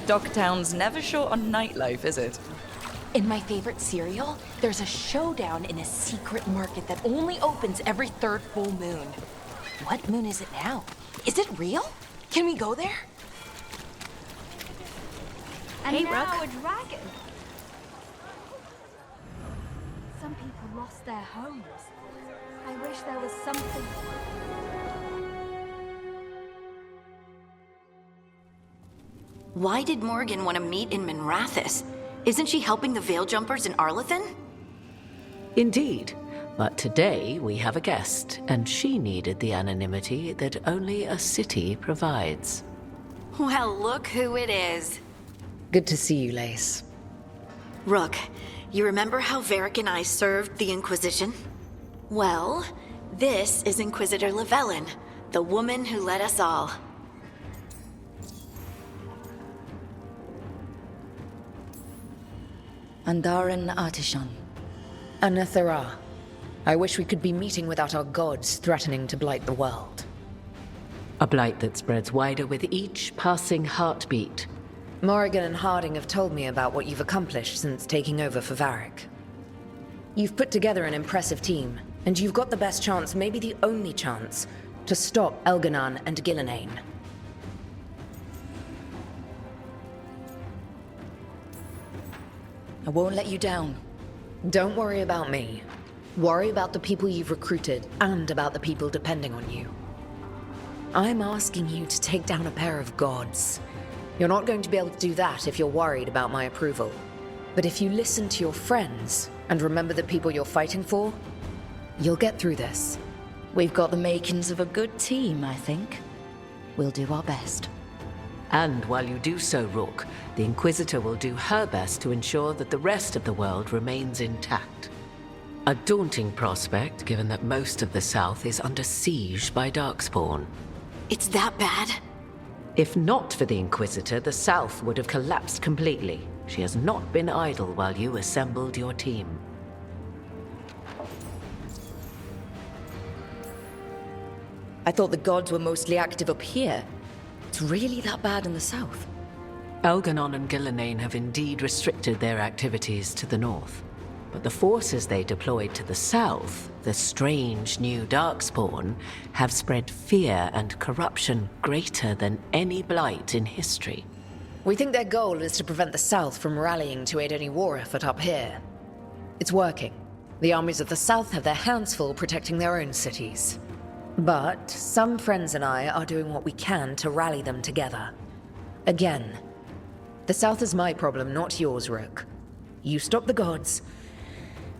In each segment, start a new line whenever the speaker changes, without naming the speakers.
Docktown's never short on nightlife, is it?
In my favorite cereal, there's a showdown in a secret market that only opens every third full moon. What moon is it now? Is it real? Can we go there?
And
Hey,
now
Rook.
a dragon. Some people lost their homes. I wish there was something.
Why did Morgan want to meet in Minrathous? Isn't she helping the Veil Jumpers in Arlathan?
Indeed. But today we have a guest, and she needed the anonymity that only a city provides.
Well, look who it is.
Good to see you, Lace.
Rook, you remember how Varric and I served the Inquisition? Well, this is Inquisitor Llewellyn, the woman who led us all.
Andaran Artishan.
Anathara. I wish we could be meeting without our gods threatening to blight the world.
A blight that spreads wider with each passing heartbeat.
Morrigan and Harding have told me about what you've accomplished since taking over for Varric. You've put together an impressive team, and you've got the best chance, maybe the only chance, to stop Elganon and Gillenane.
I won't let you down.
Don't worry about me. Worry about the people you've recruited, and about the people depending on you. I'm asking you to take down a pair of gods. You're not going to be able to do that if you're worried about my approval. But if you listen to your friends, and remember the people you're fighting for, you'll get through this.
We've got the makings of a good team, I think. We'll do our best.
And while you do so, Rook, the Inquisitor will do her best to ensure that the rest of the world remains intact. A daunting prospect, given that most of the South is under siege by Darkspawn.
It's that bad?
If not for the Inquisitor, the South would have collapsed completely. She has not been idle while you assembled your team.
I thought the gods were mostly active up here. It's really that bad in the south.
Elganon and Gillenane have indeed restricted their activities to the north. But the forces they deployed to the south, the strange new Darkspawn, have spread fear and corruption greater than any blight in history.
We think their goal is to prevent the South from rallying to aid any war effort up here. It's working. The armies of the South have their hands full protecting their own cities. But some friends and I are doing what we can to rally them together. Again, the South is my problem, not yours, Rook. You stop the gods,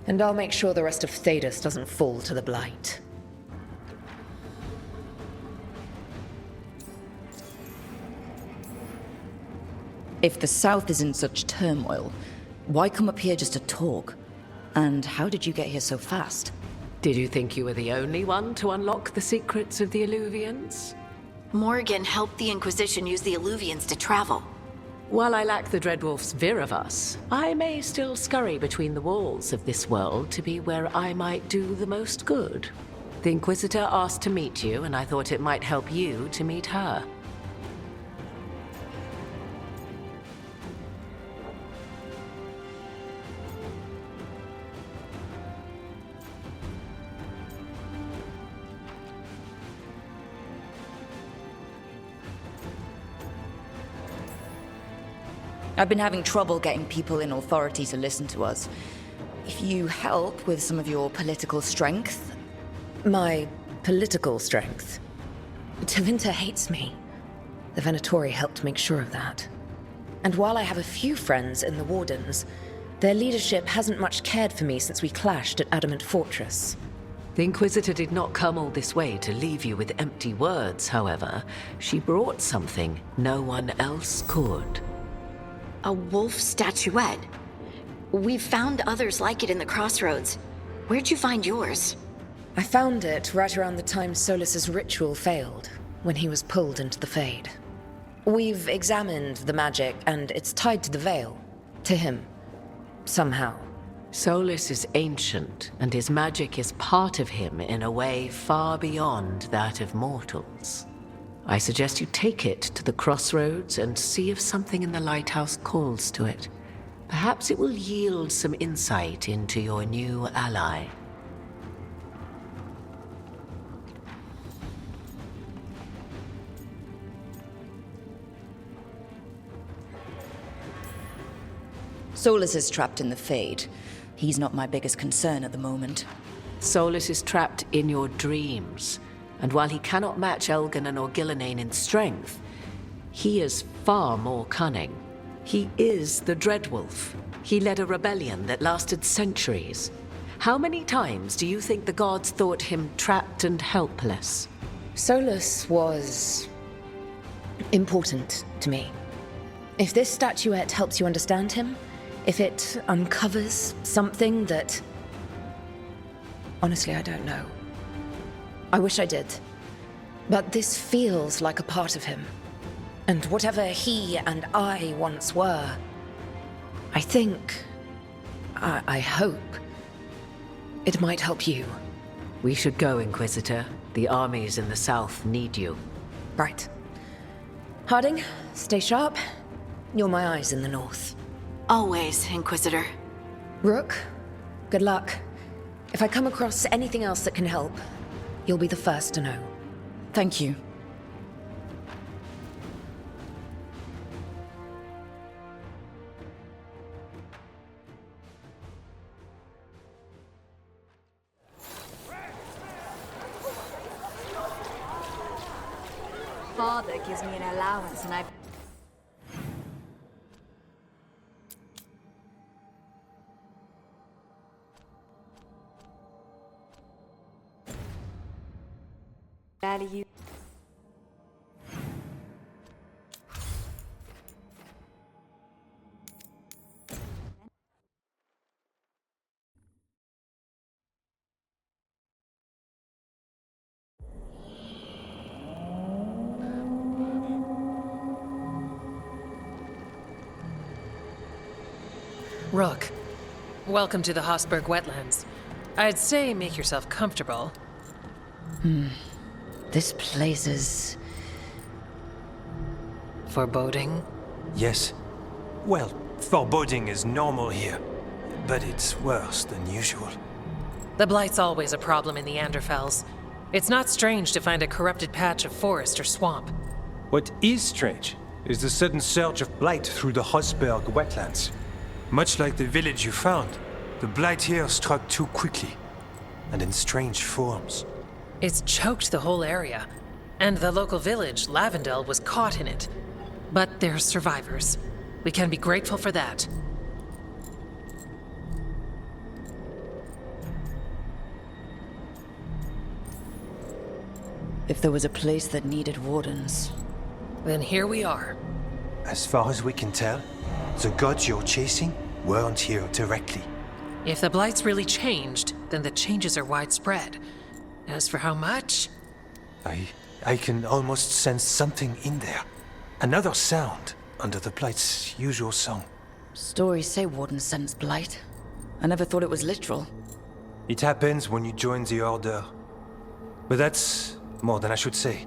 and I'll make sure the rest of Thedas doesn't fall to the Blight.
If the south is in such turmoil, why come up here just to talk? And how did you get here so fast?
Did you think you were the only one to unlock the secrets of the Illuvians?
Morgan helped the Inquisition use the Illuvians to travel.
While I lack the Dreadwolf's Viravus, I may still scurry between the walls of this world to be where I might do the most good. The Inquisitor asked to meet you, and I thought it might help you to meet her.
I've been having trouble getting people in authority to listen to us. If you help with some of your political strength...
My political strength? Tevinter hates me. The Venatori helped make sure of that. And while I have a few friends in the Wardens, their leadership hasn't much cared for me since we clashed at Adamant Fortress.
The Inquisitor did not come all this way to leave you with empty words, however. She brought something no one else could.
A wolf statuette. We've found others like it in the crossroads. Where'd you find yours?
I found it right around the time Solus's ritual failed, when he was pulled into the Fade. We've examined the magic, and it's tied to the Veil. To him. Somehow.
Solus is ancient, and his magic is part of him in a way far beyond that of mortals. I suggest you take it to the crossroads and see if something in the lighthouse calls to it. Perhaps it will yield some insight into your new ally.
Solus is trapped in the Fade. He's not my biggest concern at the moment.
Solus is trapped in your dreams, and while he cannot match Elganon or Gillenane in strength, he is far more cunning. He is the Dreadwolf. He led a rebellion that lasted centuries. How many times do you think the gods thought him trapped and helpless?
Solus was important to me. If this statuette helps you understand him, if it uncovers something that... Honestly, I don't know. I wish I did. But this feels like a part of him. And whatever he and I once were, I think... I hope... it might help you.
We should go, Inquisitor. The armies in the south need you.
Right. Harding, stay sharp. You're my eyes in the north.
Always, Inquisitor.
Rook, good luck. If I come across anything else that can help, you'll be the first to know.
Thank you.
Father gives me an allowance and I... value.
Rook, welcome to the Hosberg wetlands. I'd say make yourself comfortable.
This place is...
Foreboding?
Yes. Well, foreboding is normal here, but it's worse than usual.
The Blight's always a problem in the Anderfels. It's not strange to find a corrupted patch of forest or swamp.
What is strange is the sudden surge of Blight through the Hosberg wetlands. Much like the village you found, the Blight here struck too quickly, and in strange forms.
It's choked the whole area, and the local village, Lavendel, was caught in it. But they're survivors. We can be grateful for that.
If there was a place that needed wardens...
Then here we are.
As far as we can tell, the gods you're chasing weren't here directly.
If the Blight's really changed, then the changes are widespread. As for how much...
I can almost sense something in there. Another sound under the Blight's usual song.
Stories say wardens sense blight. I never thought it was literal.
It happens when you join the Order. But that's more than I should say.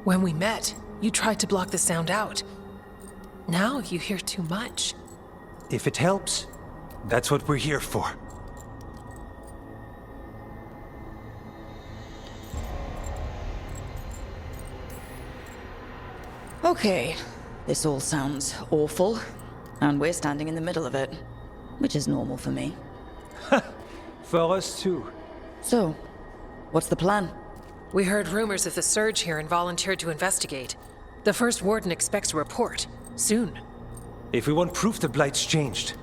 When we met, you tried to block the sound out. Now you hear too much.
If it helps, that's what we're here for.
Okay, this all sounds awful, and we're standing in the middle of it, which is normal for me.
For us too.
So, what's the plan?
We heard rumors of the surge here and volunteered to investigate. The first Warden expects a report, soon.
If we want proof the Blight's changed,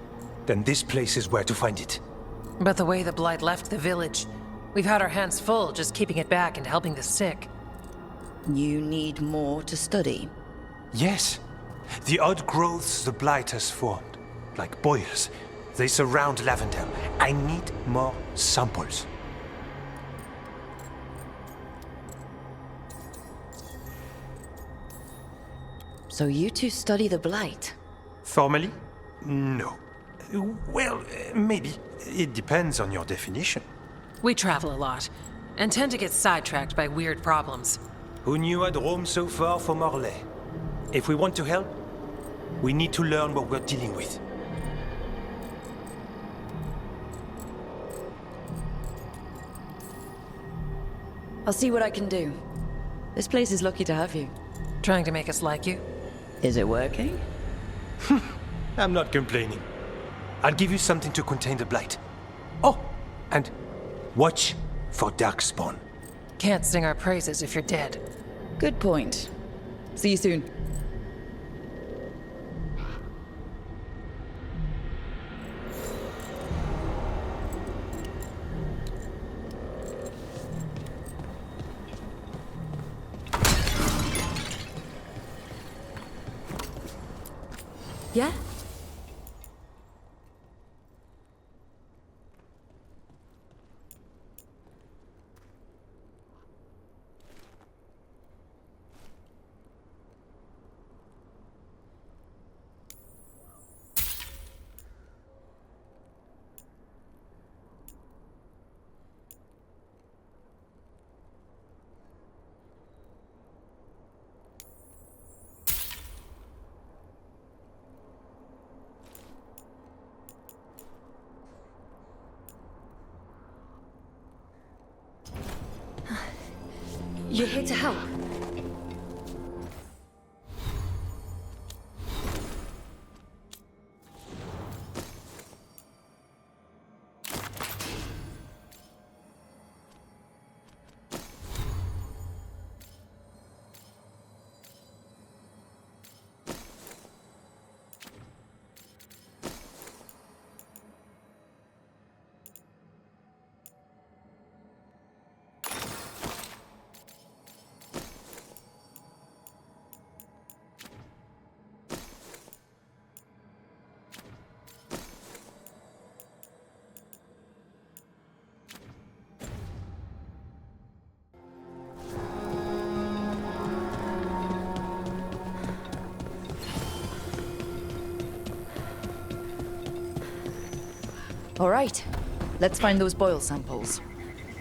then this place is where to find it.
But the way the Blight left the village, we've had our hands full just keeping it back and helping the sick.
You need more to study.
Yes. The odd growths the Blight has formed, like boils, they surround Lavendel. I need more samples.
So you two study the blight?
Formally? No. Well, maybe. It depends on your definition.
We travel a lot, and tend to get sidetracked by weird problems.
who knew had roamed so far from Orlais. If we want to help, we need to learn what we're dealing with.
I'll see what I can do. This place is lucky to have you.
Trying to make us like you?
Is it working?
I'm not complaining. I'll give you something to contain the Blight. Oh, and watch for Darkspawn.
Can't sing our praises if you're dead.
Good point. See you soon. Yeah?
You're here to help.
All right, let's find those boil samples.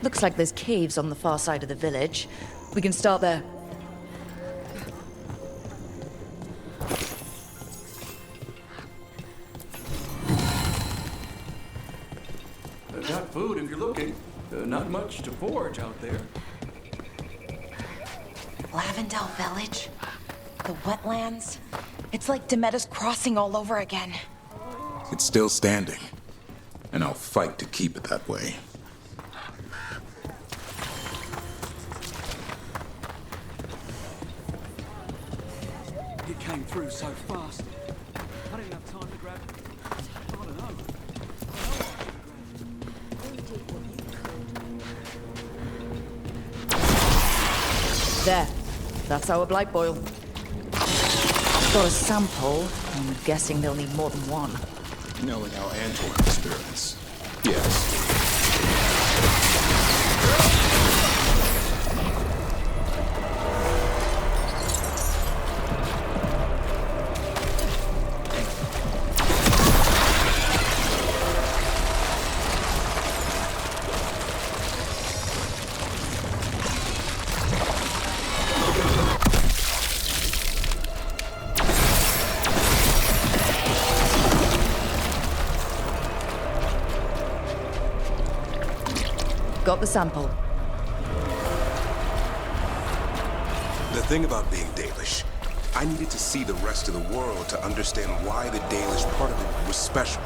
Looks like there's caves on the far side of the village. We can start there.
Got food if you're looking. Not much to forage out there.
Lavendel Village? The wetlands? It's like Demeter's Crossing all over again.
It's still standing, and I'll fight to keep it that way.
It came through so fast. I didn't have time to grab it. I don't know.
There. That's our blight boil. Got a sample. I'm guessing they'll need more than one.
Knowing how Antwerp experiments. Yes.
Got the sample.
The thing about being Dalish, I needed to see the rest of the world to understand why the Dalish part of it was special.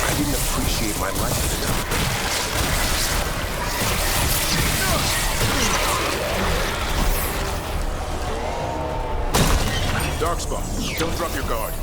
I didn't appreciate my life at the time.
Darkspawn, don't drop your guard.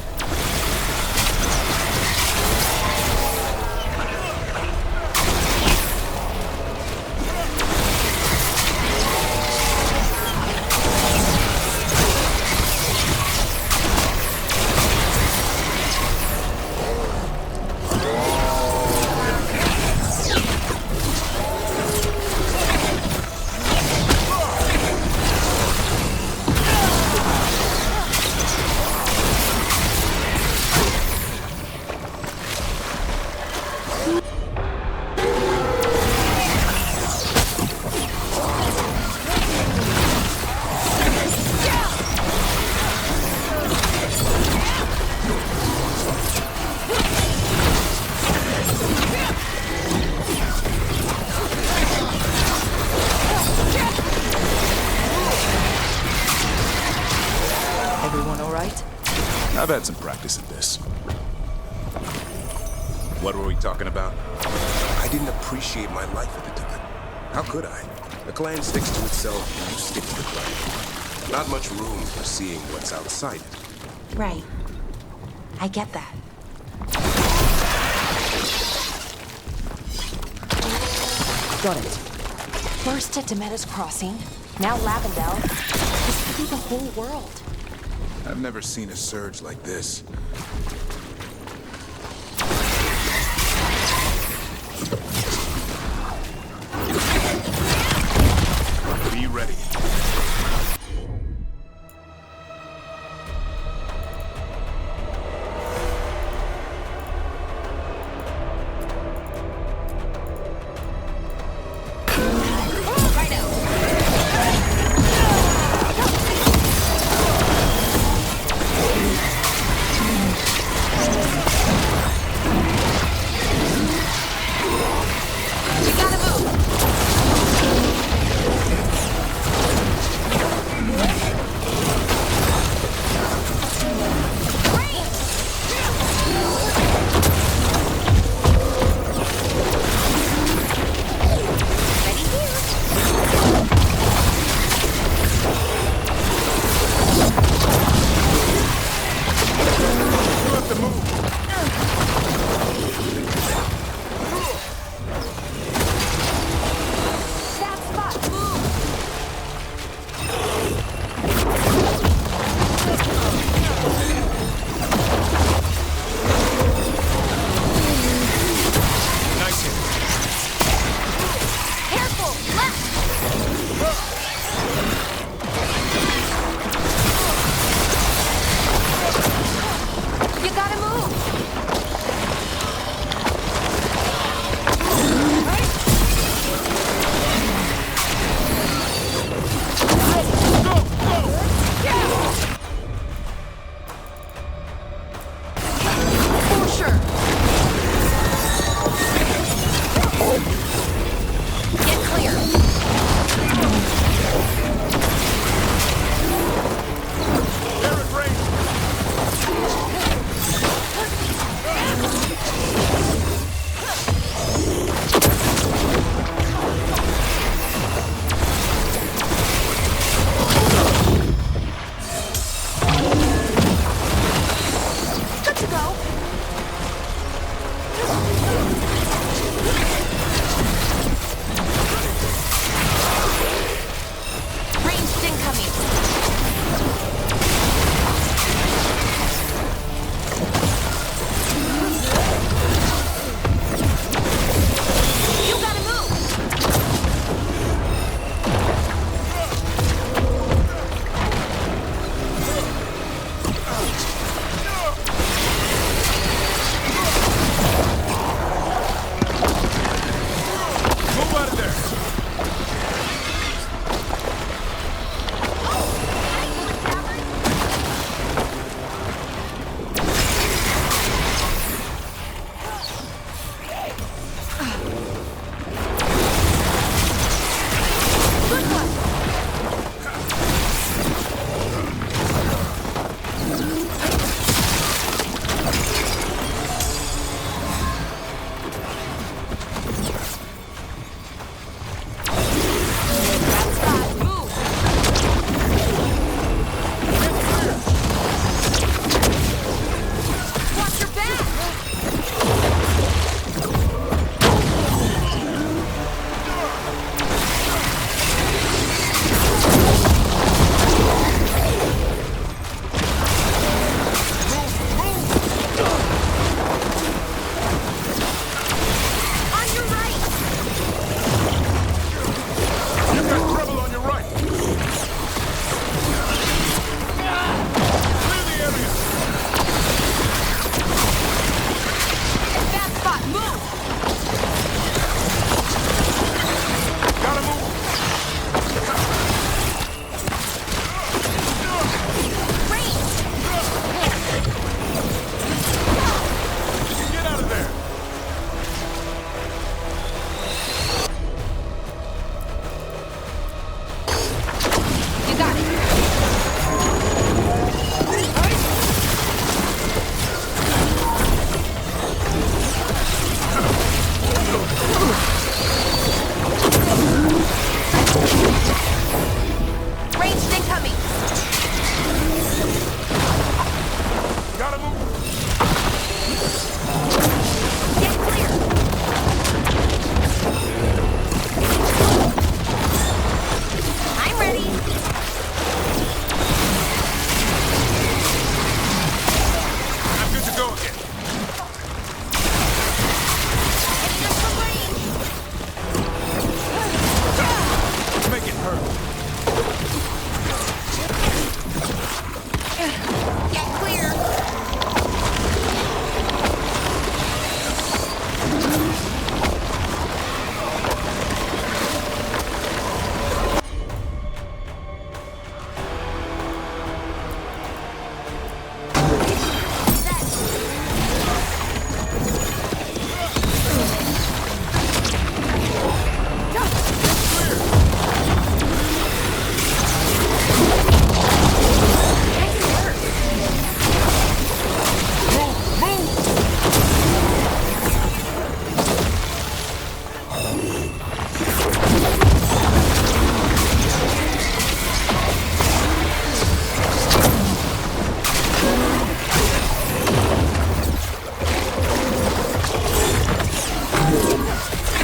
What were we talking about?
I didn't appreciate my life at the time. How could I? The clan sticks to itself, and you stick to the clan. Not much room for seeing what's outside it.
Right. I get that.
Got it.
First at Demetta's Crossing, now Lavendel. This could be the whole world.
I've never seen a surge like this.
Be ready.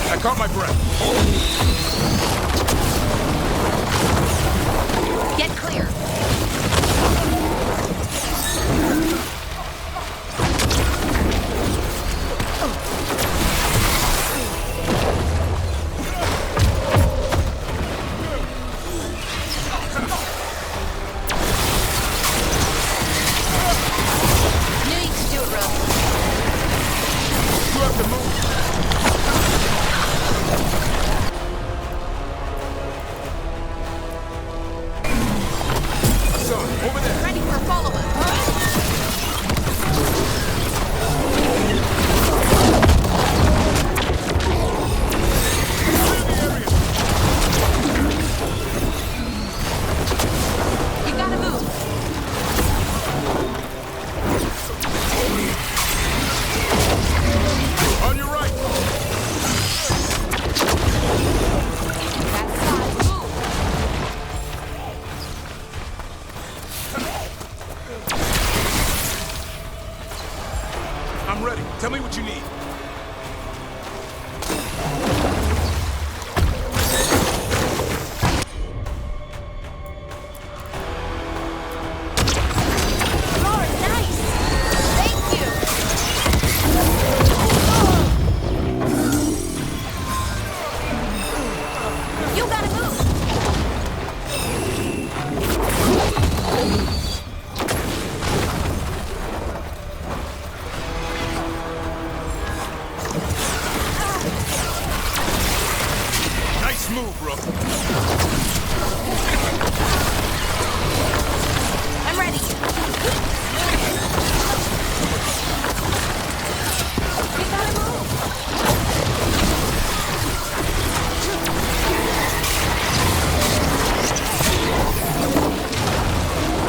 I caught my breath.
Get clear. Knew you could do it, Ro.
You have to move. Over there.
Ready for follow-up. You gotta move.
On your right.
That side, move.
I'm ready. Tell me what you need.
Lord, nice. Thank you. You gotta move.
Nice move, bro.
I'm ready. You gotta move.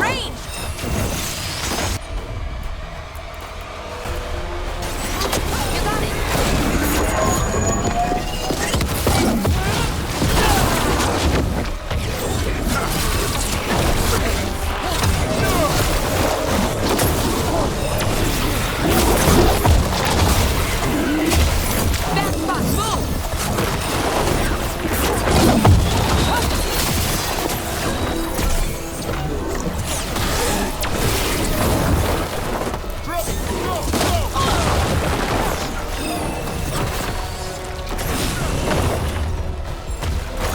Range. You got it. Back spot, move.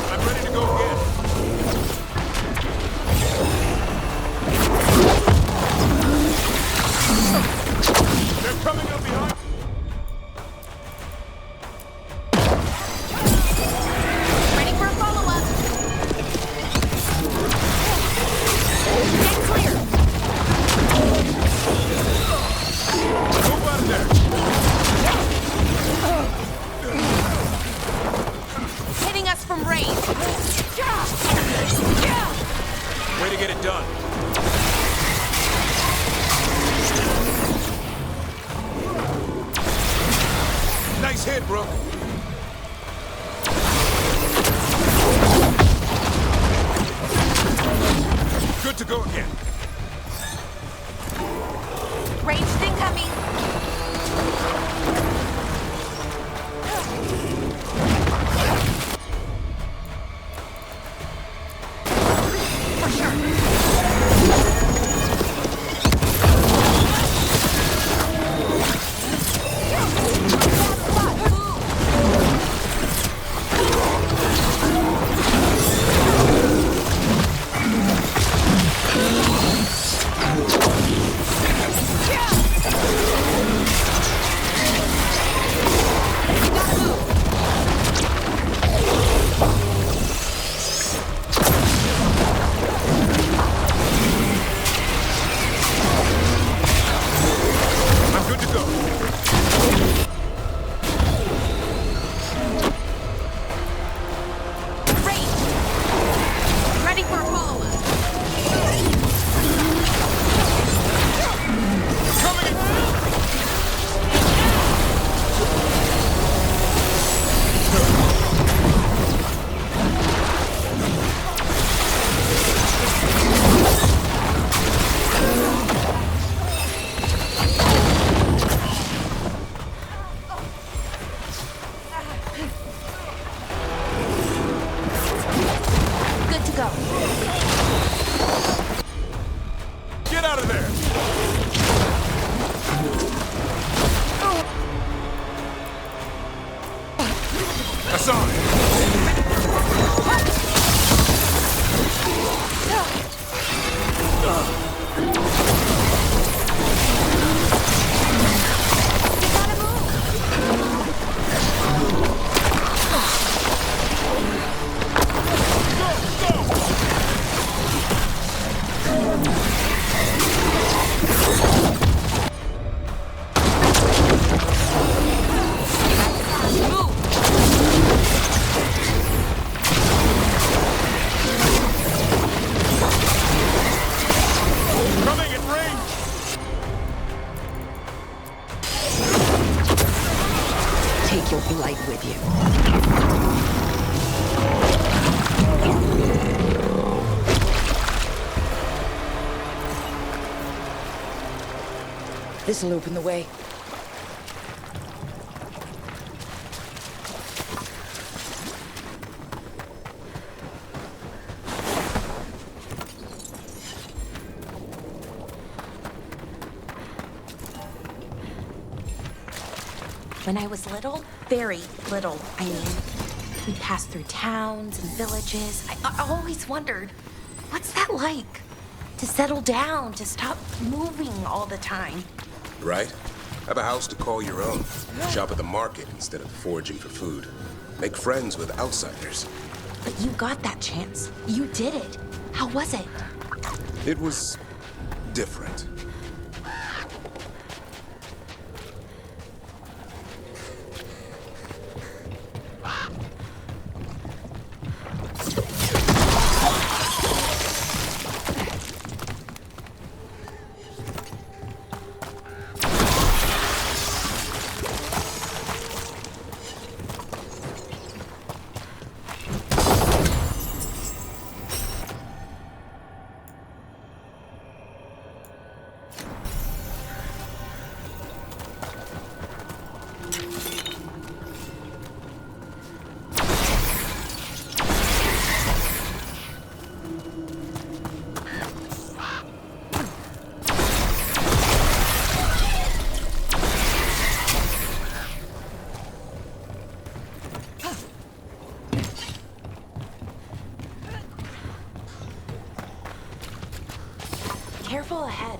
I'm ready to go again. They're coming up behind.
Ready for a follow-up. Get clear.
Move out of there.
Hitting us from range.
Way to get it done. Nice hit, bro. Good to go again.
Range thing coming. For sure.
Take your blight with you. This'll open the way.
When I was little, very little, I mean, we passed through towns and villages. I always wondered, what's that like? To settle down, to stop moving all the time.
Right? Have a house to call your own. Shop at the market instead of foraging for food. Make friends with outsiders.
But you got that chance. You did it. How was it?
It was different.
Careful ahead.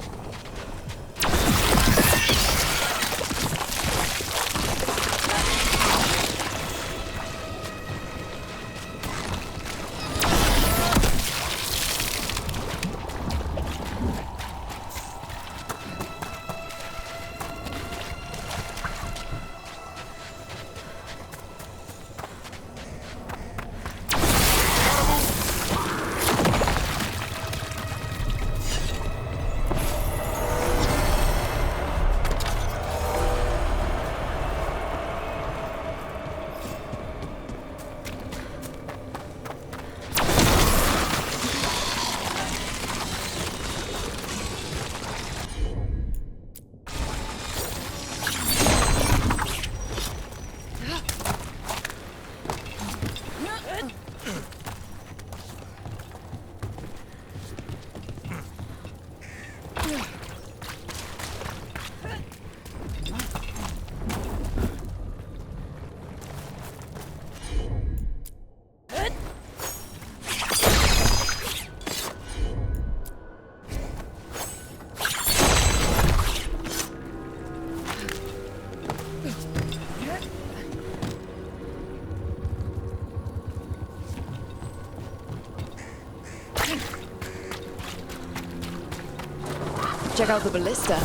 Check out the ballista.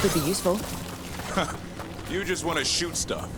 Could be useful.
You just want to shoot stuff.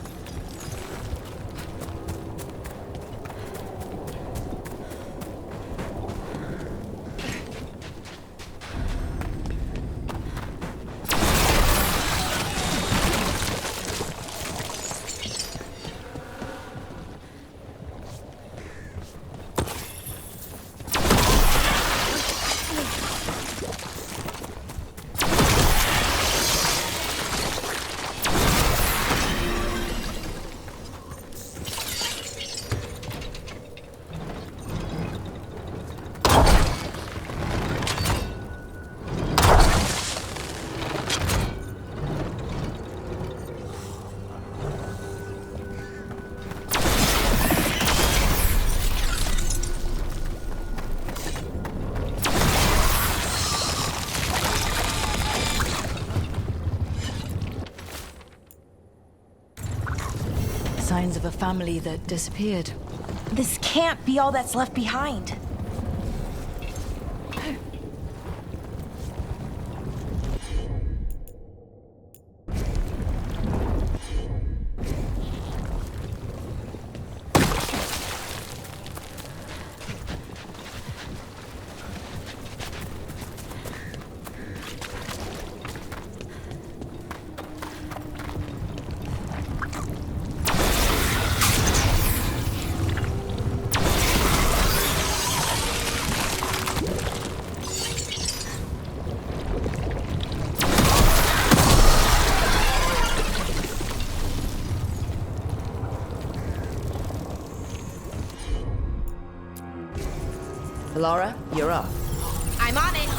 Signs of a family that disappeared.
This can't be all that's left behind.
Laura, you're up.
I'm on it.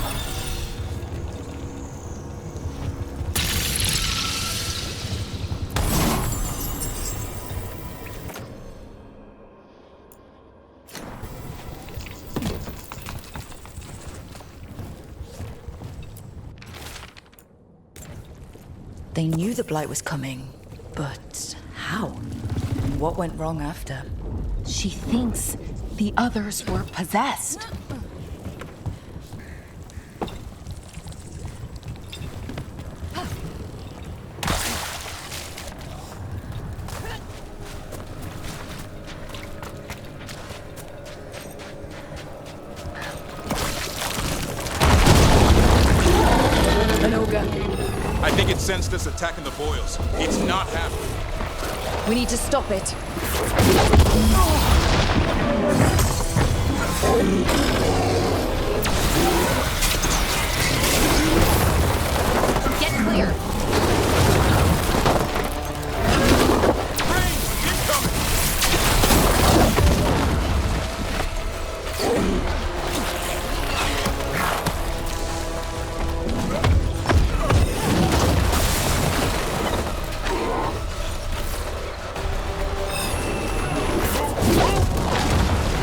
They knew the Blight was coming, but how? What went wrong after?
She thinks the others were possessed.
I think it sensed us attacking the boils. It's not happening.
We need to stop it.
Get clear.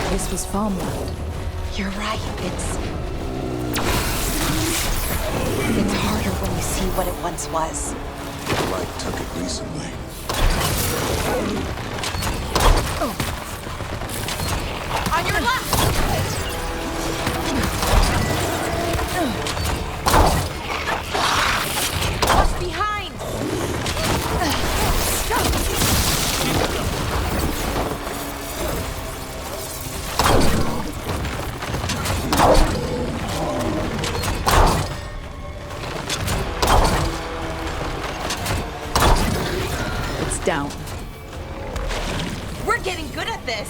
This was farmland.
You're right. It's harder when you see what it once was.
Blight took it recently.
On your left! What's behind?
It's down.
We're getting good at this.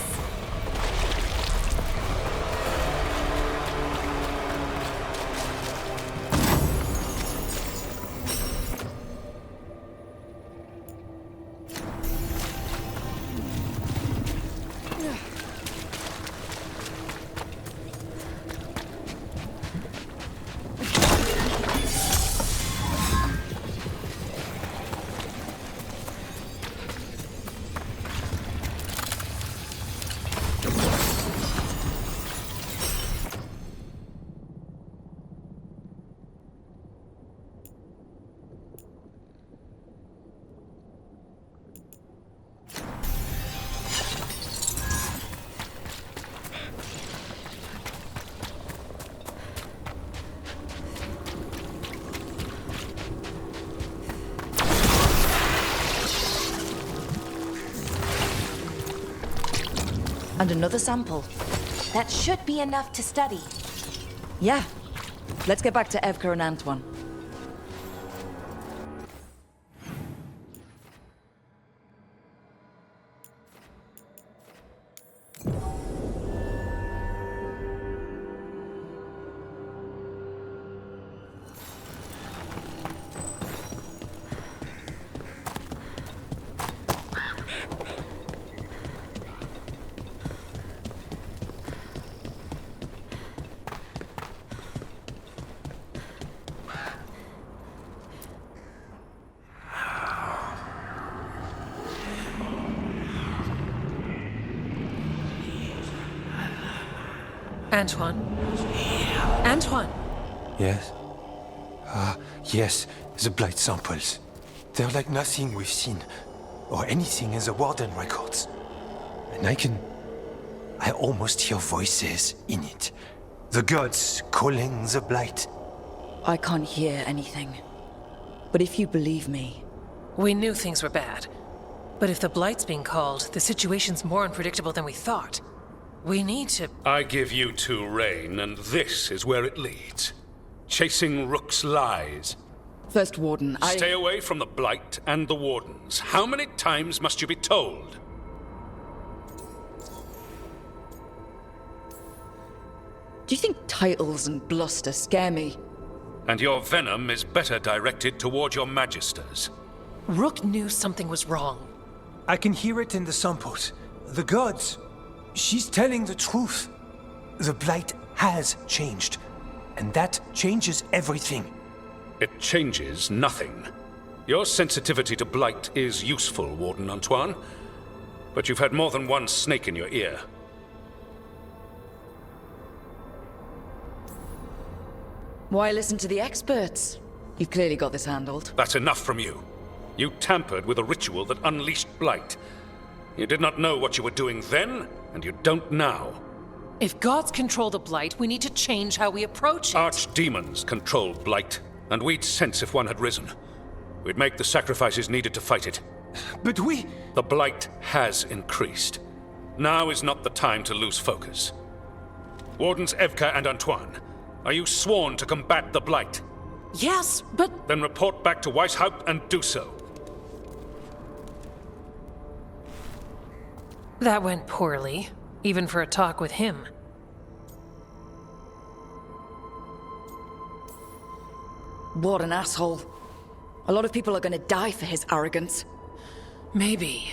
And another sample.
That should be enough to study.
Yeah. Let's get back to Evka and Antoine.
Antoine? Antoine!
Yes? Yes, the Blight samples. They're like nothing we've seen. or anything in the Warden records. And I almost hear voices in it. The gods calling the Blight.
I can't hear anything. But if you believe me...
We knew things were bad. But if the Blight's being called, the situation's more unpredictable than we thought. We need to...
I give you two reign, and this is where it leads. Chasing Rook's lies.
First, Warden,
Stay away from the Blight and the Wardens. How many times must you be told?
Do you think titles and bluster scare me?
And your venom is better directed toward your magisters.
Rook knew something was wrong.
I can hear it in the samples. The gods. She's telling the truth. The Blight has changed. And that changes everything.
It changes nothing. Your sensitivity to Blight is useful, Warden Antoine. But you've had more than one snake in your ear.
Why listen to the experts? You've clearly got this handled.
That's enough from you. You tampered with a ritual that unleashed Blight. You did not know what you were doing then, and you don't now.
If gods control the Blight, we need to change how we approach it.
Archdemons control Blight, and we'd sense if one had risen. We'd make the sacrifices needed to fight it.
But
The Blight has increased. Now is not the time to lose focus. Wardens Evka and Antoine, are you sworn to combat the Blight?
Yes, but...
Then report back to Weisshaupt and do so.
That went poorly, even for a talk with him.
What an asshole. A lot of people are gonna die for his arrogance.
Maybe.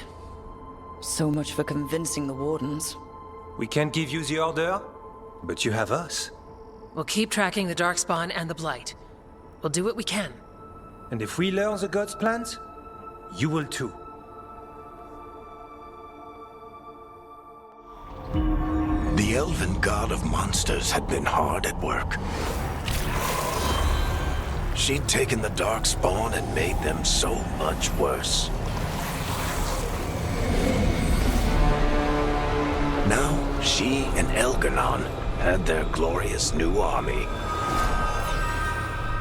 So much for convincing the Wardens.
we can't give you the order, but you have us.
We'll keep tracking the Darkspawn and the Blight. We'll do what we can.
And if we learn the gods' plans, you will too.
The elven god of monsters had been hard at work. She'd taken the Darkspawn and made them so much worse. Now, she and Elgar'nan had their glorious new army.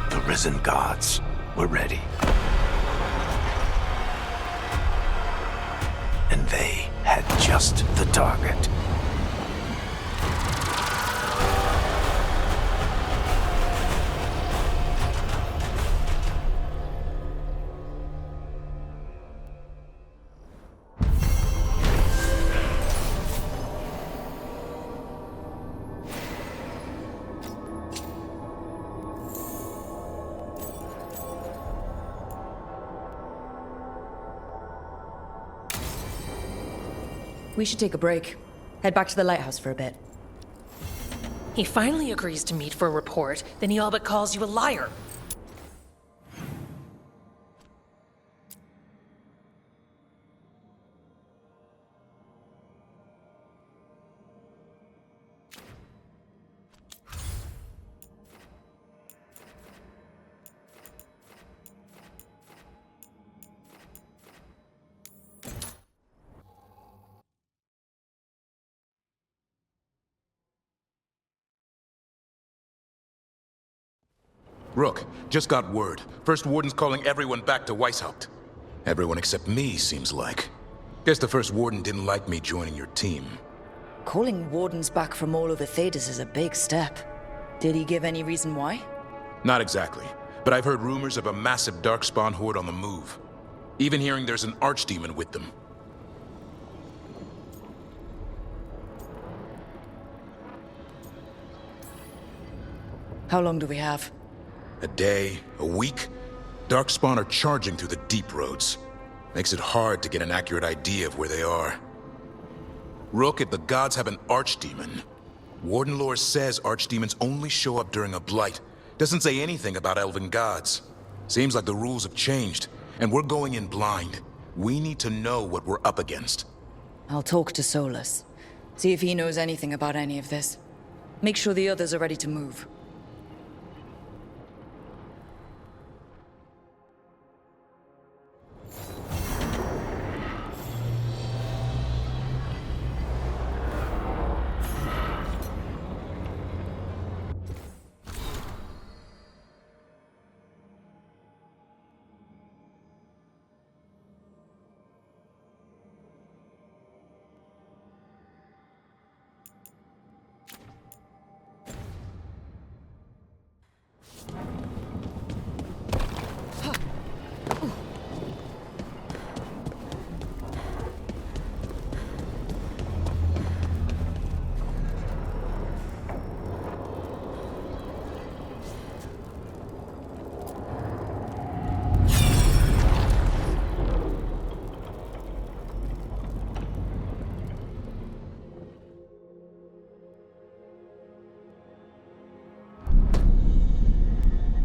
The risen gods were ready. And they had just the target.
We should take a break. Head back to the lighthouse for a bit.
He finally agrees to meet for a report, then he all but calls you a liar.
Rook, just got word. First Warden's calling everyone back to Weisshaupt. Everyone except me, seems like. Guess the First Warden didn't like me joining your team.
Calling Wardens back from all over Thedas is a big step. Did he give any reason why?
Not exactly, but I've heard rumors of a massive Darkspawn horde on the move. Even hearing there's an Archdemon with them.
How long do we have?
A day, a week? Darkspawn are charging through the deep roads. Makes it hard to get an accurate idea of where they are. Rook, if the gods have an Archdemon, Warden lore says Archdemons only show up during a Blight. Doesn't say anything about elven gods. Seems like the rules have changed, and we're going in blind. We need to know what we're up against.
I'll talk to Solus. See if he knows anything about any of this. Make sure the others are ready to move.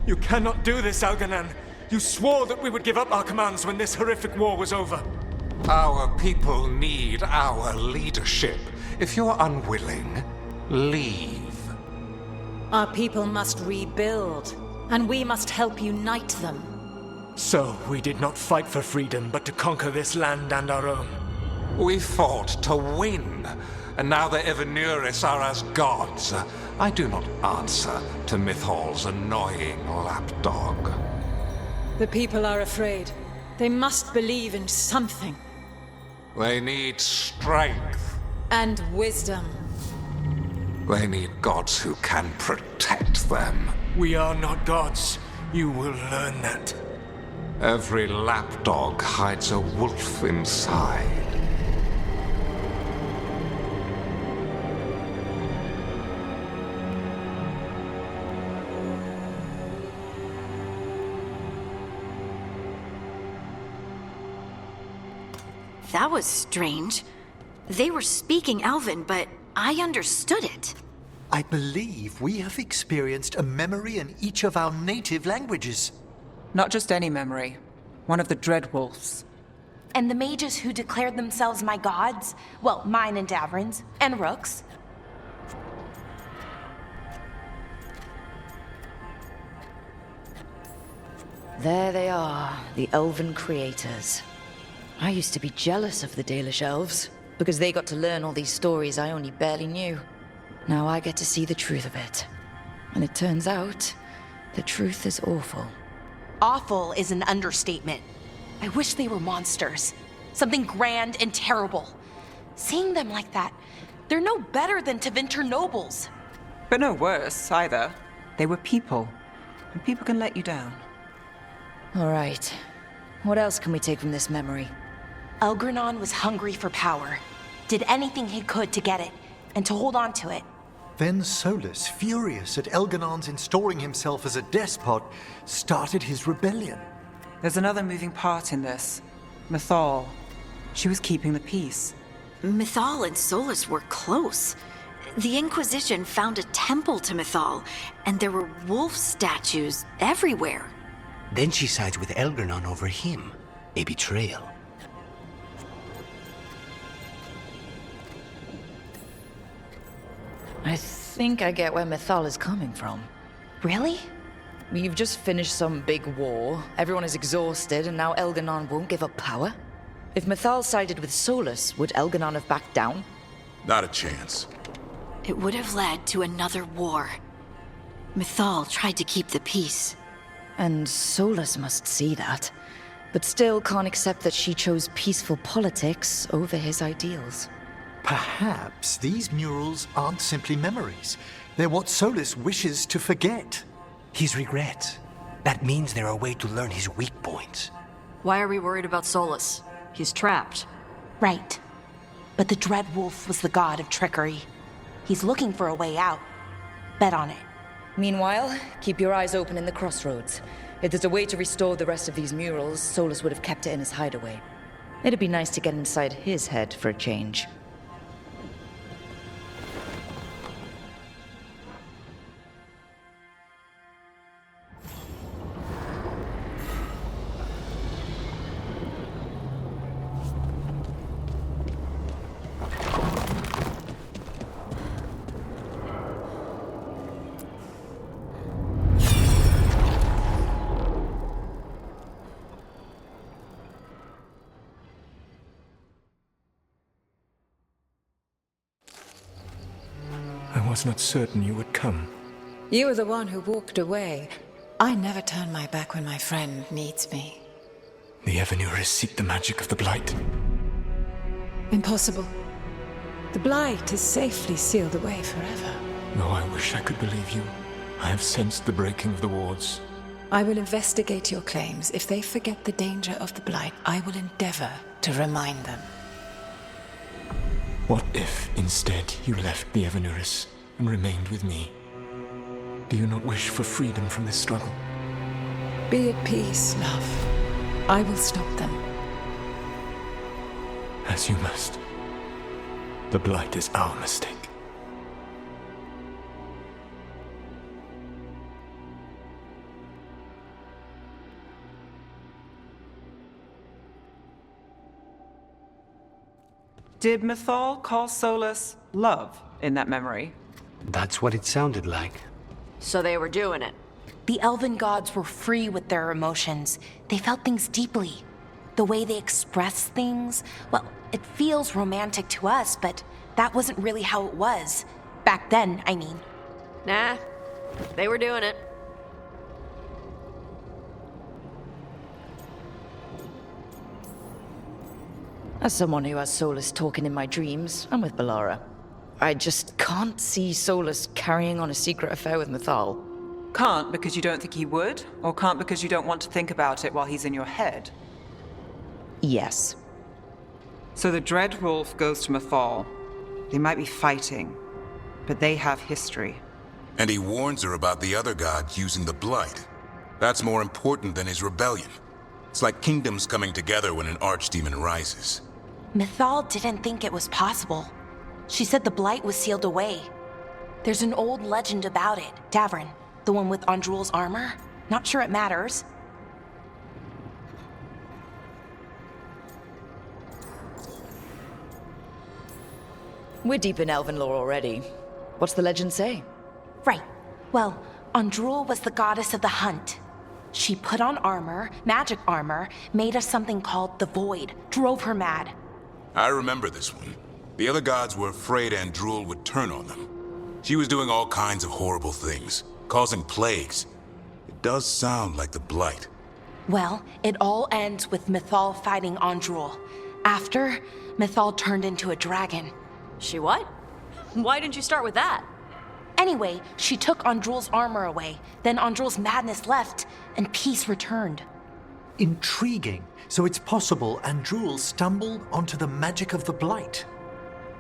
You cannot do this, Elganan. You swore that we would give up our commands when this horrific war was over.
Our people need our leadership. If you're unwilling, leave.
Our people must rebuild, and we must help unite them.
So, we did not fight for freedom, but to conquer this land and our own.
We fought to win, and now the Evenuris are as gods. I do not answer to Mythal's annoying lapdog.
The people are afraid. They must believe in something.
They need strength.
And wisdom.
They need gods who can protect them.
We are not gods. You will learn that.
Every lapdog hides a wolf inside.
That was strange. They were speaking Elven, but I understood it.
I believe we have experienced a memory in each of our native languages.
Not just any memory. One of the Dread Wolves.
And the mages who declared themselves my gods? Well, mine and Davrin's, and Rook's.
There they are, the Elven creators. I used to be jealous of the Dalish elves, because they got to learn all these stories I only barely knew. Now I get to see the truth of it. And it turns out, the truth is awful.
Awful is an understatement. I wish they were monsters. Something grand and terrible. Seeing them like that, they're no better than Tevinter nobles.
But no worse, either. They were people. And people can let you down.
All right. What else can we take from this memory?
Elgranon was hungry for power. Did anything he could to get it, and to hold on to it.
Then Solus, furious at Elganon's installing himself as a despot, started his rebellion.
There's another moving part in this. Mythal. She was keeping the peace.
Mythal and Solus were close. The Inquisition found a temple to Mythal, and there were wolf statues everywhere.
Then she sides with Elgranon over him. A betrayal.
I think I get where Mythal is coming from.
Really?
You've just finished some big war, everyone is exhausted, and now Elganon won't give up power? If Mythal sided with Solus, would Elganon have backed down?
Not a chance.
It would have led to another war. Mythal tried to keep the peace.
And Solus must see that, but still can't accept that she chose peaceful politics over his ideals.
Perhaps these murals aren't simply memories. They're what Solus wishes to forget.
His regrets. That means they're a way to learn his weak points.
Why are we worried about Solus? He's trapped.
Right. But the Dread Wolf was the god of trickery. He's looking for a way out. Bet on it.
Meanwhile, keep your eyes open in the crossroads. If there's a way to restore the rest of these murals, Solus would have kept it in his hideaway. It'd be nice to get inside his head for a change.
I was not certain you would come.
You were the one who walked away. I never turn my back when my friend needs me.
The Evenuris seek the magic of the Blight.
Impossible. The Blight is safely sealed away forever.
Though I wish I could believe you. I have sensed the breaking of the wards.
I will investigate your claims. If they forget the danger of the Blight, I will endeavor to remind them.
What if, instead, you left the Evenuris and remained with me? Do you not wish for freedom from this struggle?
Be at peace, love. I will stop them.
As you must. The Blight is our mistake.
Did Mythal call Solus love in that memory?
That's what it sounded like.
So they were doing it.
The elven gods were free with their emotions. They felt things deeply. The way they express things, well, it feels romantic to us, but that wasn't really how it was. Back then, I mean.
Nah, they were doing it.
As someone who has Solus talking in my dreams, I'm with Balara. I just can't see Solus carrying on a secret affair with Mythal.
Can't because you don't think he would? Or can't because you don't want to think about it while he's in your head?
Yes.
So the Dread Wolf goes to Mythal. They might be fighting, but they have history.
And he warns her about the other gods using the Blight. That's more important than his rebellion. It's like kingdoms coming together when an archdemon rises.
Mythal didn't think it was possible. She said the Blight was sealed away. There's an old legend about it. Davrin, the one with Andrul's armor. Not sure it matters.
We're deep in elven lore already. What's the legend say?
Right. Well, Andrul was the goddess of the hunt. She put on armor, magic armor, made us something called the Void, drove her mad.
I remember this one. The other gods were afraid Andrul would turn on them. She was doing all kinds of horrible things, causing plagues. It does sound like the Blight.
Well, it all ends with Mythal fighting Andrul. After, Mythal turned into a dragon.
She what? Why didn't you start with that?
Anyway, she took Andrul's armor away. Then Andrul's madness left, and peace returned.
Intriguing. So it's possible Andrul stumbled onto the magic of the Blight.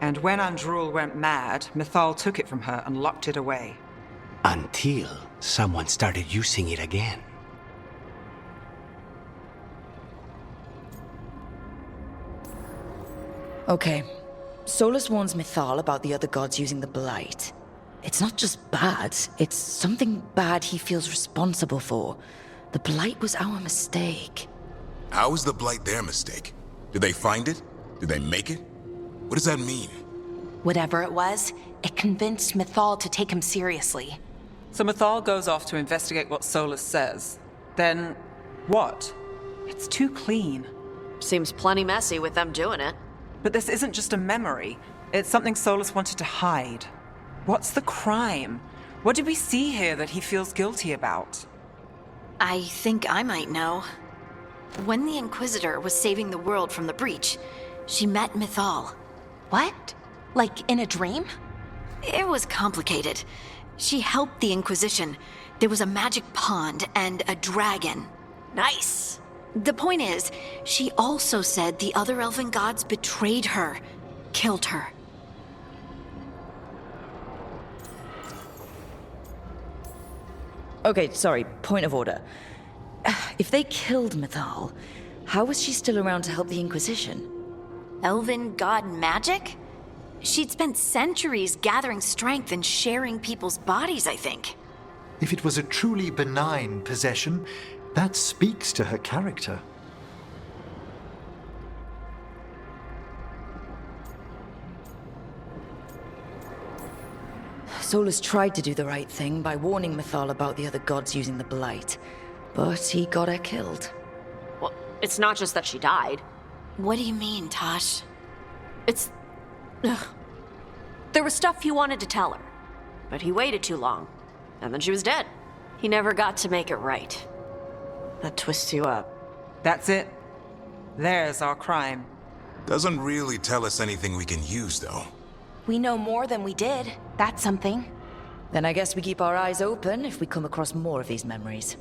And when Andrul went mad, Mythal took it from her and locked it away.
Until someone started using it again.
Okay. Solus warns Mythal about the other gods using the Blight. It's not just bad, it's something bad he feels responsible for. The Blight was our mistake.
How is the Blight their mistake? Did they find it? Did they make it? What does that mean?
Whatever it was, it convinced Mythal to take him seriously.
So Mythal goes off to investigate what Solus says. Then, what? It's too clean.
Seems plenty messy with them doing it.
But this isn't just a memory. It's something Solus wanted to hide. What's the crime? What did we see here that he feels guilty about?
I think I might know. When the Inquisitor was saving the world from the breach, she met Mythal.
What? Like in a dream?
It was complicated. She helped the Inquisition. There was a magic pond and a dragon.
Nice.
The point is, she also said the other elven gods betrayed her, killed her.
Okay, sorry, point of order. If they killed Mythal, how was she still around to help the Inquisition?
Elven god magic? She'd spent centuries gathering strength and sharing people's bodies, I think.
If it was a truly benign possession, that speaks to her character.
Solus tried to do the right thing by warning Mythal about the other gods using the Blight, but he got her killed.
Well, it's not just that she died.
What do you mean, Tosh?
It's... Ugh. There was stuff he wanted to tell her, but he waited too long, and then she was dead. He never got to make it right. That twists you up.
That's it. There's our crime.
Doesn't really tell us anything we can use, though.
We know more than we did. That's something.
Then I guess we keep our eyes open if we come across more of these memories.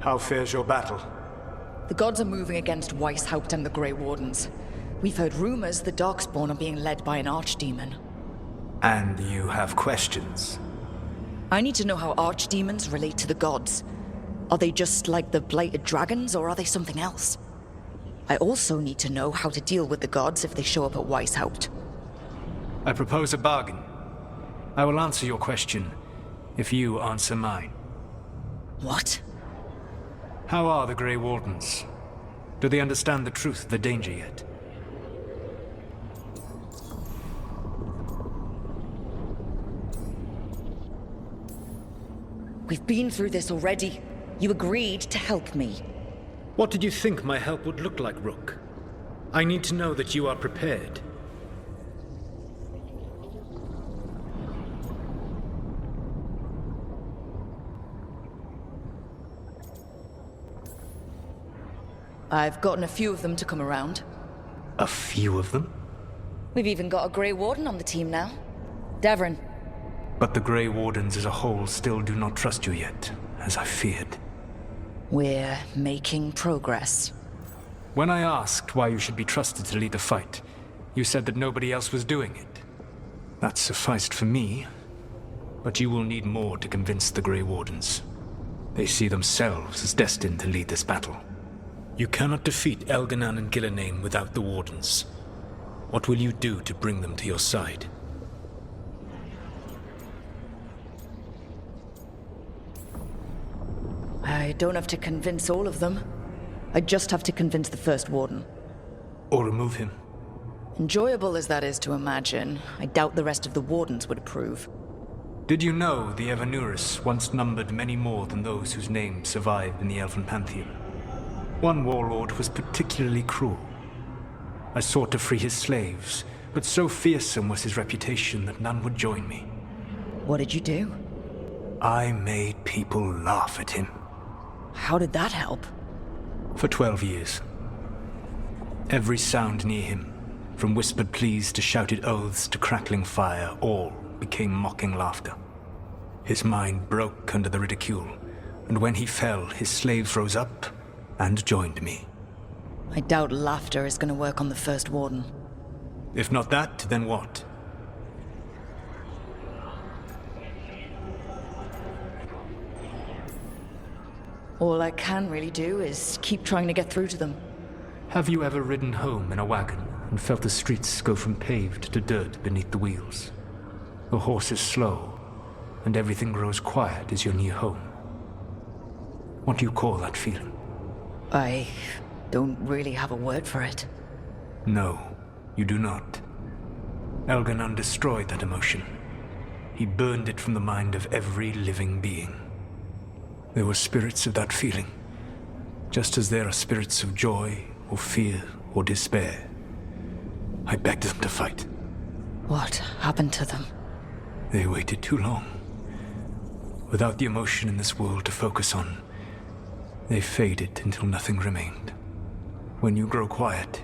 How fares your battle?
The gods are moving against Weisshaupt and the Grey Wardens. We've heard rumors the Darkspawn are being led by an Archdemon.
And you have questions?
I need to know how Archdemons relate to the gods. Are they just like the blighted dragons, or are they something else? I also need to know how to deal with the gods if they show up at Weisshaupt.
I propose a bargain. I will answer your question if you answer mine.
What?
How are the Grey Wardens? Do they understand the truth of the danger yet?
We've been through this already. You agreed to help me.
What did you think my help would look like, Rook? I need to know that you are prepared.
I've gotten a few of them to come around.
A few of them?
We've even got a Grey Warden on the team now. Devrin.
But the Grey Wardens as a whole still do not trust you yet, as I feared.
We're making progress.
When I asked why you should be trusted to lead the fight, you said that nobody else was doing it. That sufficed for me, but you will need more to convince the Grey Wardens. They see themselves as destined to lead this battle. You cannot defeat Elganon and Gillenane without the Wardens. What will you do to bring them to your side?
I don't have to convince all of them. I just have to convince the First Warden.
Or remove him.
Enjoyable as that is to imagine, I doubt the rest of the Wardens would approve.
Did you know the Evanurus once numbered many more than those whose names survive in the Elven Pantheon? One warlord was particularly cruel. I sought to free his slaves, but so fearsome was his reputation that none would join me.
What did you do?
I made people laugh at him.
How did that help?
For 12 years. Every sound near him, from whispered pleas to shouted oaths to crackling fire, all became mocking laughter. His mind broke under the ridicule, and when he fell, his slaves rose up and joined me.
I doubt laughter is going to work on the First Warden.
If not that, then what?
All I can really do is keep trying to get through to them.
Have you ever ridden home in a wagon and felt the streets go from paved to dirt beneath the wheels? The horse is slow, and everything grows quiet as you're near home. What do you call that feeling?
I don't really have a word for it.
No, you do not. Elganon destroyed that emotion. He burned it from the mind of every living being. There were spirits of that feeling, just as there are spirits of joy, or fear, or despair. I begged them to fight.
What happened to them?
They waited too long. Without the emotion in this world to focus on, they faded until nothing remained. When you grow quiet,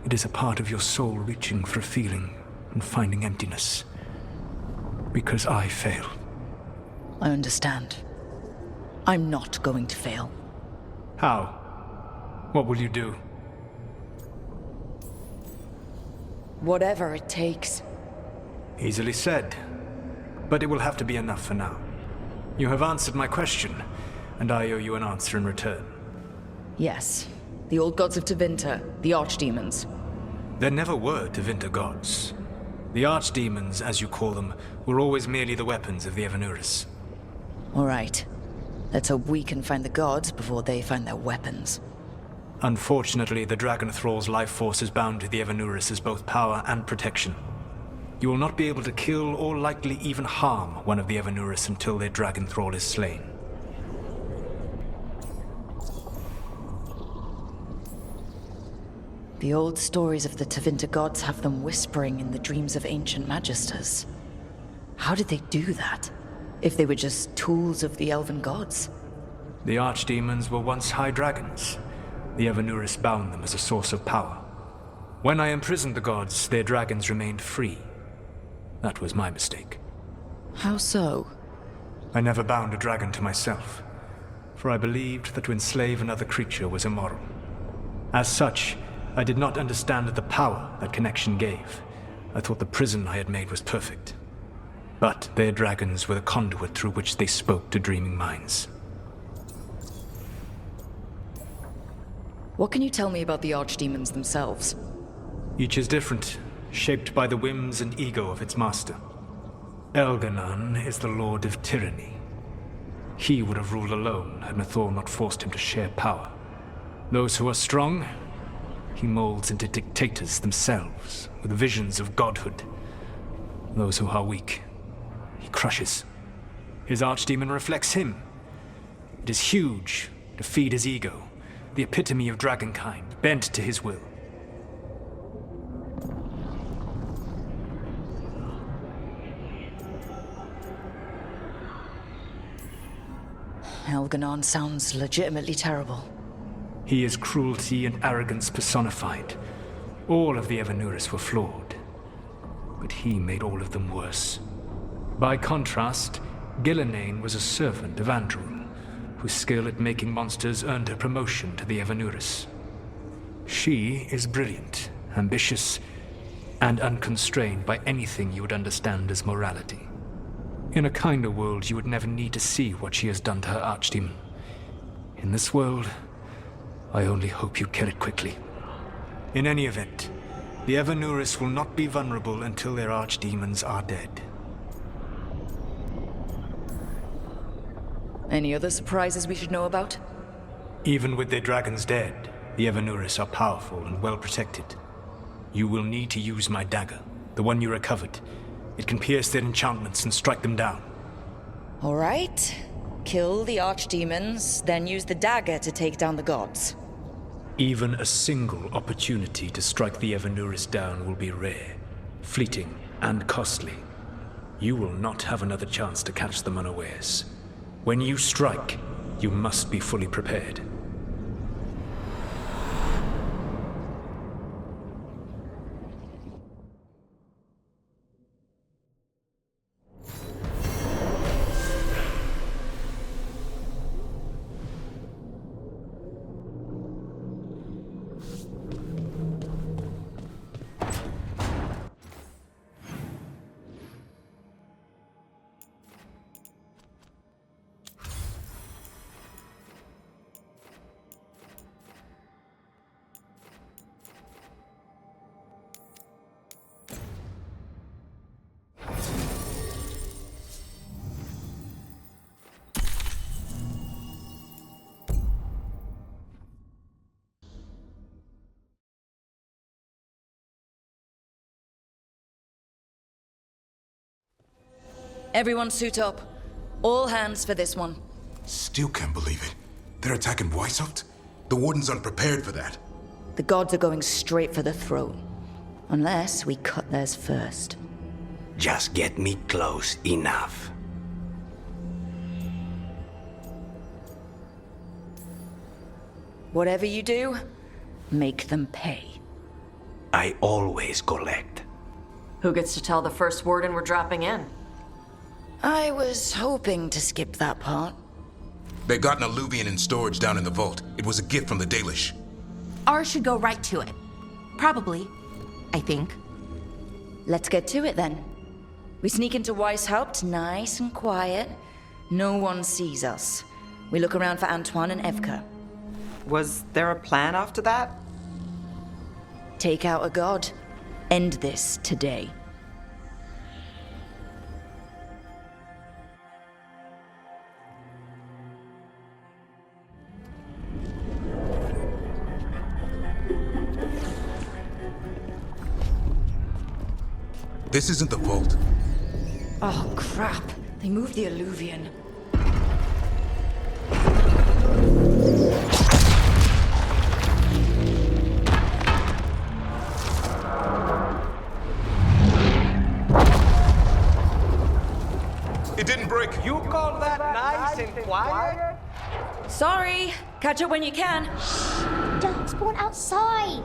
it is a part of your soul reaching for a feeling and finding emptiness. Because I failed.
I understand. I'm not going to fail.
How? What will you do?
Whatever it takes.
Easily said. But it will have to be enough for now. You have answered my question, and I owe you an answer in return.
Yes. The old gods of Tevinter, the Archdemons.
There never were Tevinter gods. The Archdemons, as you call them, were always merely the weapons of the Evanurus.
All right. Let's hope we can find the gods before they find their weapons.
Unfortunately, the Dragon Thrall's life force is bound to the Evanurus as both power and protection. You will not be able to kill or likely even harm one of the Evanurus until their Dragon Thrall is slain.
The old stories of the Tevinter gods have them whispering in the dreams of ancient magisters. How did they do that? If they were just tools of the elven gods?
The Archdemons were once high dragons. The Evanurus bound them as a source of power. When I imprisoned the gods, their dragons remained free. That was my mistake.
How so?
I never bound a dragon to myself. for I believed that to enslave another creature was immoral. As such, I did not understand the power that connection gave. I thought the prison I had made was perfect. But their dragons were the conduit through which they spoke to dreaming minds.
What can you tell me about the Archdemons themselves?
Each is different, shaped by the whims and ego of its master. Elganon is the Lord of Tyranny. He would have ruled alone had Mythor not forced him to share power. Those who are strong, he molds into dictators themselves, with visions of godhood. Those who are weak, he crushes. His Archdemon reflects him. It is huge, to feed his ego, the epitome of dragonkind, bent to his will.
Elganon sounds legitimately terrible.
He is cruelty and arrogance personified. All of the Evanuris were flawed, but he made all of them worse. By contrast, Gillenane was a servant of Andrul, whose skill at making monsters earned her promotion to the Evanuris. She is brilliant, ambitious, and unconstrained by anything you would understand as morality. In a kinder world, you would never need to see what she has done to her Archdemon. In this world, I only hope you kill it quickly. In any event, the Evanuris will not be vulnerable until their Archdemons are dead.
Any other surprises we should know about?
Even with their dragons dead, the Evanuris are powerful and well protected. You will need to use my dagger, the one you recovered. It can pierce their enchantments and strike them down.
All right. Kill the Archdemons, then use the dagger to take down the gods.
Even a single opportunity to strike the Evanuris down will be rare, fleeting, and costly. You will not have another chance to catch them unawares. When you strike, you must be fully prepared.
Everyone suit up. All hands for this one.
Still can't believe it. They're attacking Weisshaupt? The Warden's unprepared for that.
The gods are going straight for the throne. Unless we cut theirs first.
Just get me close enough.
Whatever you do, make them pay.
I always collect.
Who gets to tell the first Warden we're dropping in?
I was hoping to skip that part.
They got an alluvian in storage down in the vault. It was a gift from the Dalish.
Ours should go right to it. Probably. I think.
Let's get to it then. We sneak into Weisshaupt nice and quiet. No one sees us. We look around for Antoine and Evka.
Was there a plan after that?
Take out a god. End this today.
This isn't the vault.
Oh, crap. They moved the alluvian.
It didn't break.
You call that nice and quiet?
Sorry. Catch up when you can.
Darkspawn outside!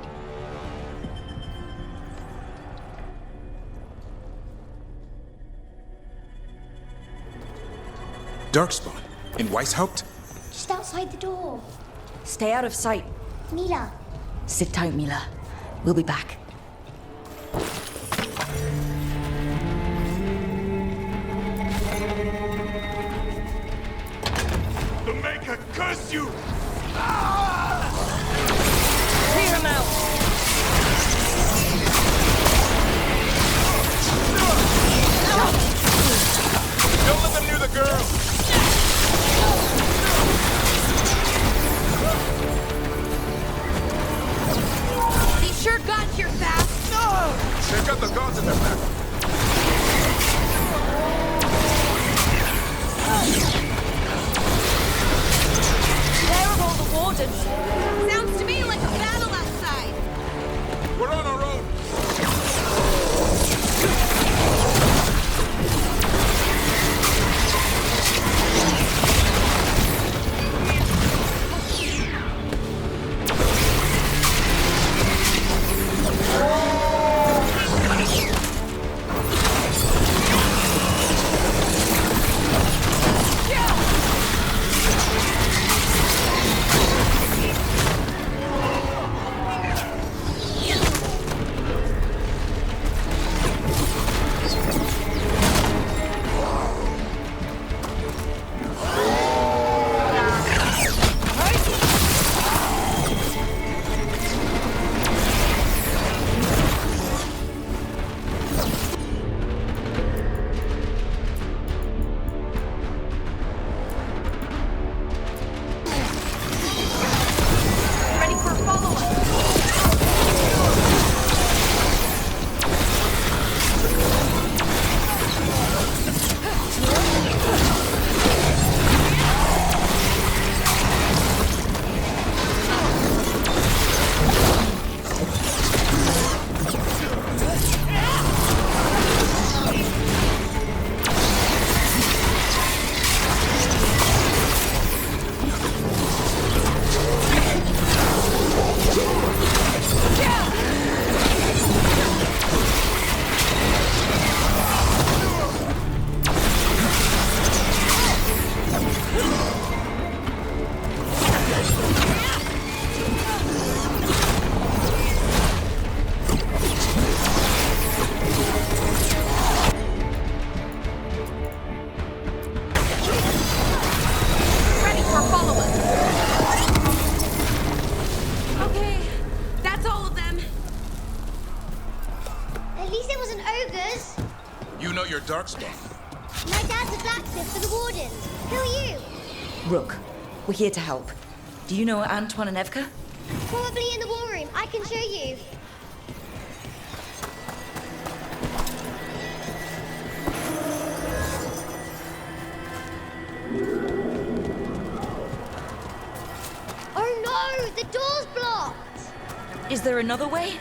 Darkspawn? In Weisshaupt?
Just outside outside the door.
Stay out of sight.
Mila.
Sit tight, Mila. We'll be back.
The Maker curse you!
Clear him out!
Don't let them near the girl!
He sure got here fast. No!
They've got the gods in their back.
There go the Wardens. Sounds to me like a battle outside.
We're on our own. Darkspawn.
My dad's a blacksmith for the Wardens. Who are you?
Rook, we're here to help. Do you know Antoine and Evka?
Probably in the war room. I can show you. Oh no! The door's blocked!
Is there another way?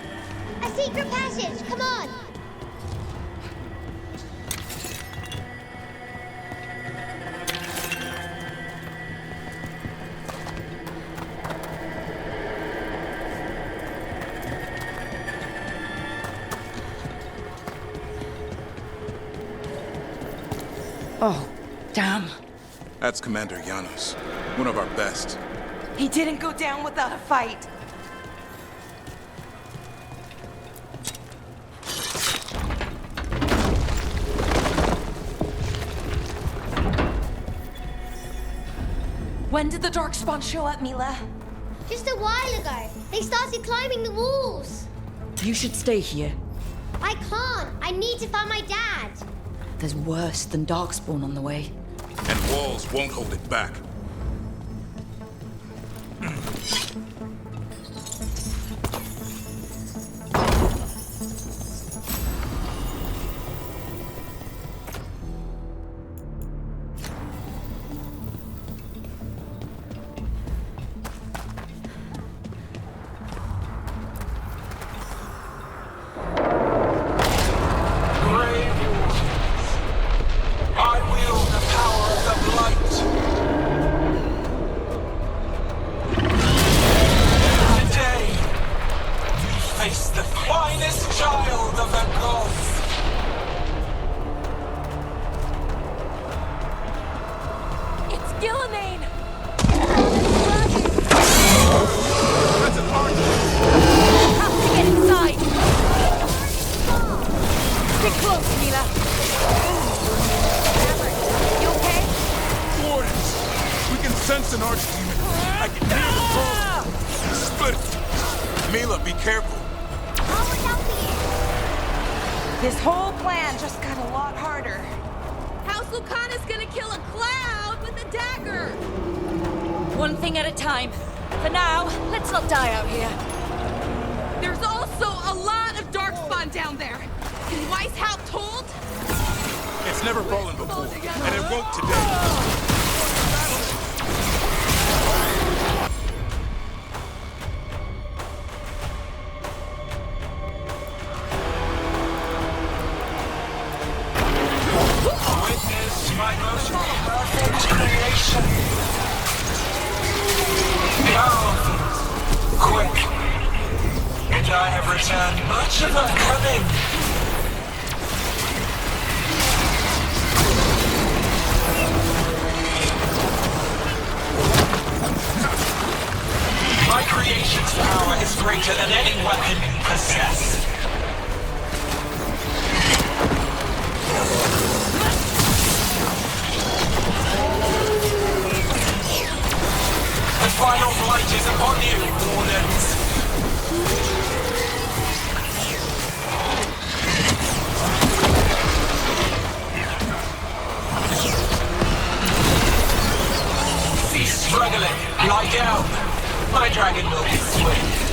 A secret passage! Come on!
Oh, damn.
That's Commander Janos, one of our best.
He didn't go down without a fight. When did the Darkspawn show up, Mila?
Just a while ago. They started climbing the walls.
You should stay here.
I can't. I need to find my dad.
There's worse than Darkspawn on the way.
And walls won't hold it back.
Archdemon. I can hear the call. Split.
Mila, be careful.
This whole plan just got a lot harder.
House Lucana's gonna kill a cloud with a dagger!
One thing at a time. For now, let's not die out here.
There's also a lot of darkspawn down there. Is Weisshaupt told?
It's never fallen before, and it won't today.
My most perfect creation. Powerful, quick, and I have returned much of her coming. My creation's power is greater than any weapon you possess. The final blight is upon you, Wardens. Cease struggling. Lie down. My dragon will be swift.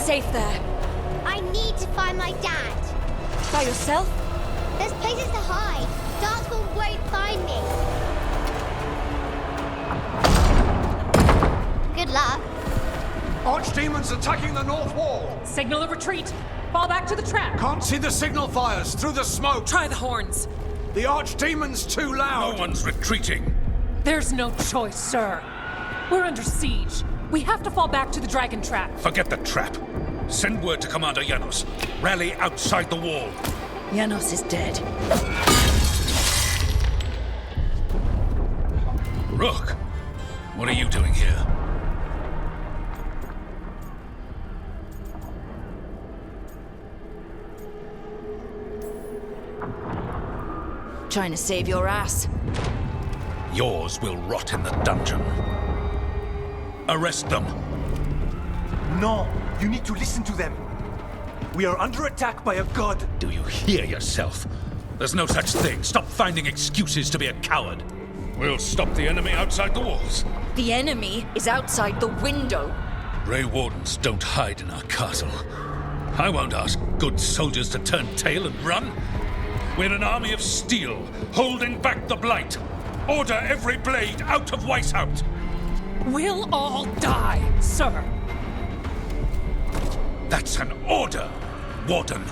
safe there.
I need to find my dad.
By yourself?
There's places to hide. Darkspawn won't find me. Good luck.
Archdemons attacking the north wall!
Signal a retreat! Fall back to the trap!
Can't see the signal fires through the smoke!
Try the horns!
The Archdemon's too loud!
No one's retreating!
There's no choice, sir. We're under siege. We have to fall back to the dragon trap.
Forget the trap. Send word to Commander Janos. Rally outside the wall.
Janos is dead.
Rook, what are you doing here?
Trying to save your ass.
Yours will rot in the dungeon. Arrest them.
No, you need to listen to them. We are under attack by a god.
Do you hear yourself? There's no such thing. Stop finding excuses to be a coward. We'll stop the enemy outside the walls.
The enemy is outside the window.
Grey Wardens don't hide in our castle. I won't ask good soldiers to turn tail and run. We're an army of steel, holding back the Blight. Order every blade out of Weisshaupt.
We'll all die, sir.
That's an order, Warden.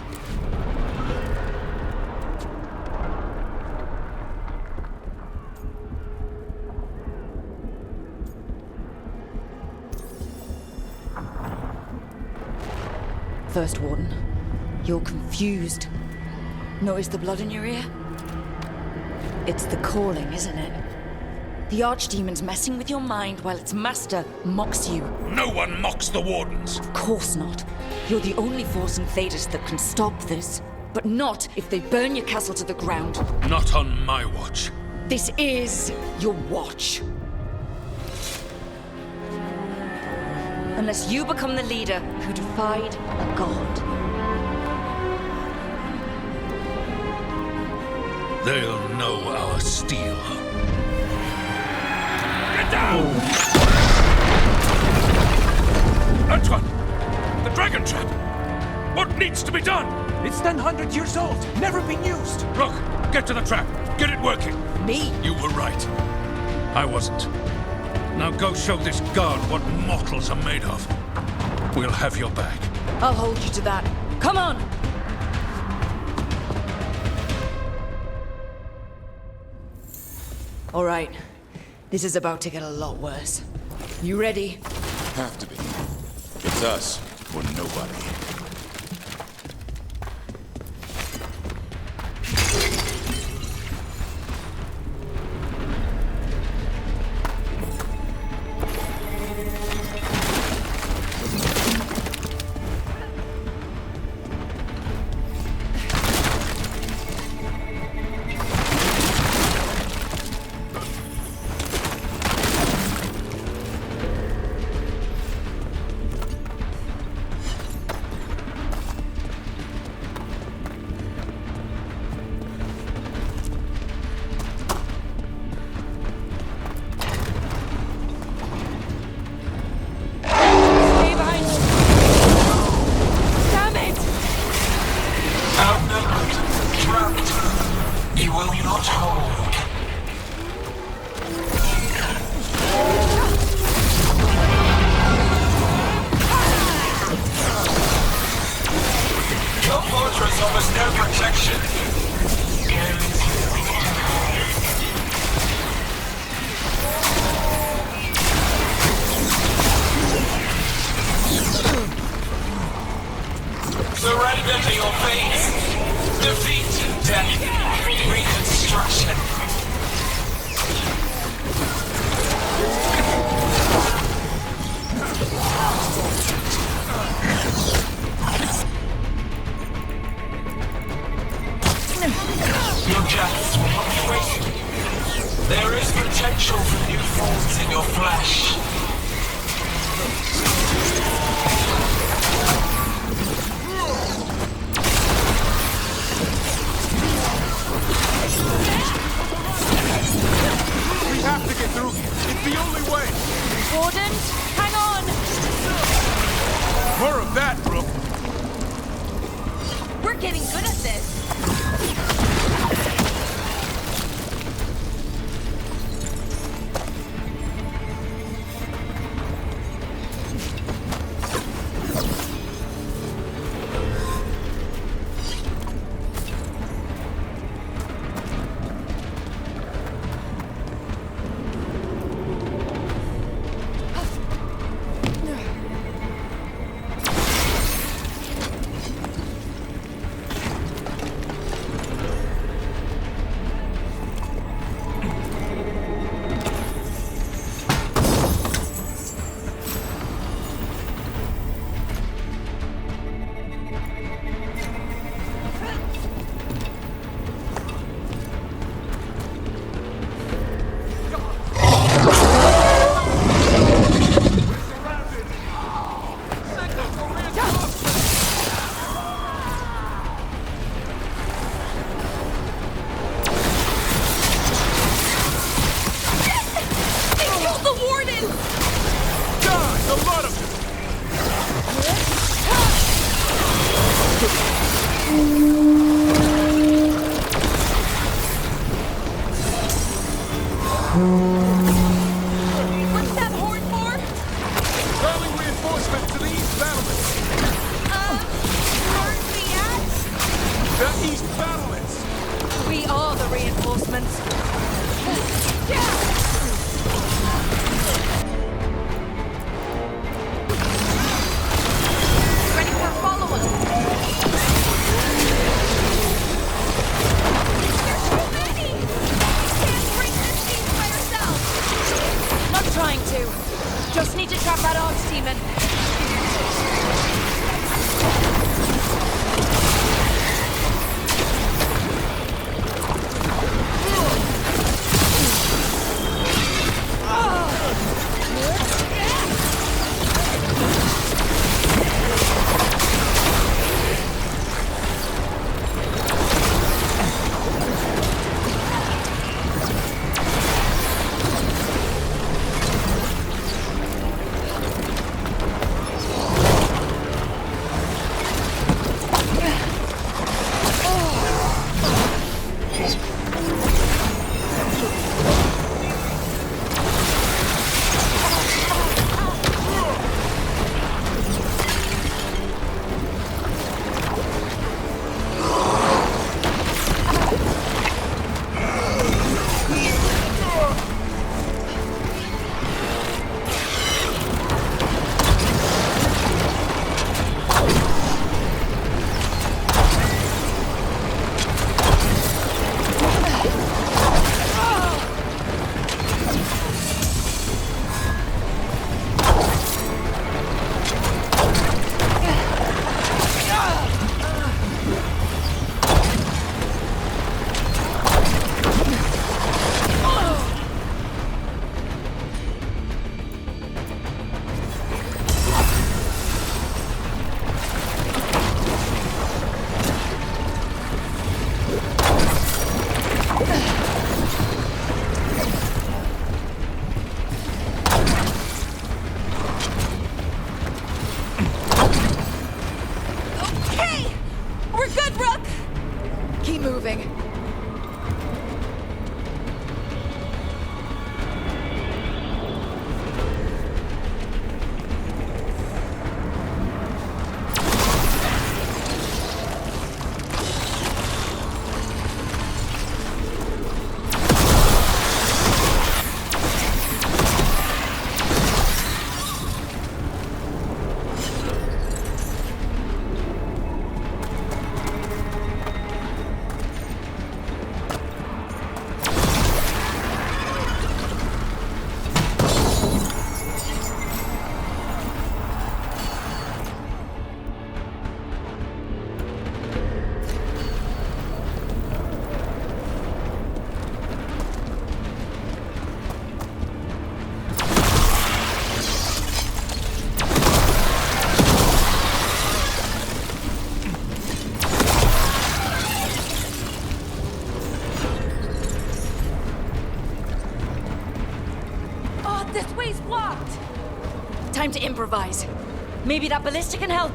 First Warden, you're confused. Notice the blood in your ear? It's the calling, isn't it? The Archdemon's messing with your mind while its master mocks you.
No one mocks the Wardens.
Of course not. You're the only force in Thedas that can stop this. But not if they burn your castle to the ground.
Not on my watch.
This is your watch. Unless you become the leader who defied a god.
They'll know our steel. Get down! Antoine! The dragon trap! What needs to be done?
It's 100 years old, never been used.
Rook, get to the trap. Get it working.
Me?
You were right. I wasn't. Now go show this guard what mortals are made of. We'll have your back.
I'll hold you to that. Come on! All right. This is about to get a lot worse. You ready?
Have to be. It's us or nobody.
Surrender to your fate. Defeat, death, reconstruction. Your deaths will not be wasted. There is potential for new forms in your flesh.
We have to get through here. It's the only way.
Warden, hang on!
More of that.
reinforcements to the east battlements!
Aren't we at?
The east battlements!
We are the reinforcements. Ready for a follow-up? There's too many! We can't bring this team by ourselves!
Not trying to. Just need to trap that Archdemon. Time to improvise. Maybe that ballista can help.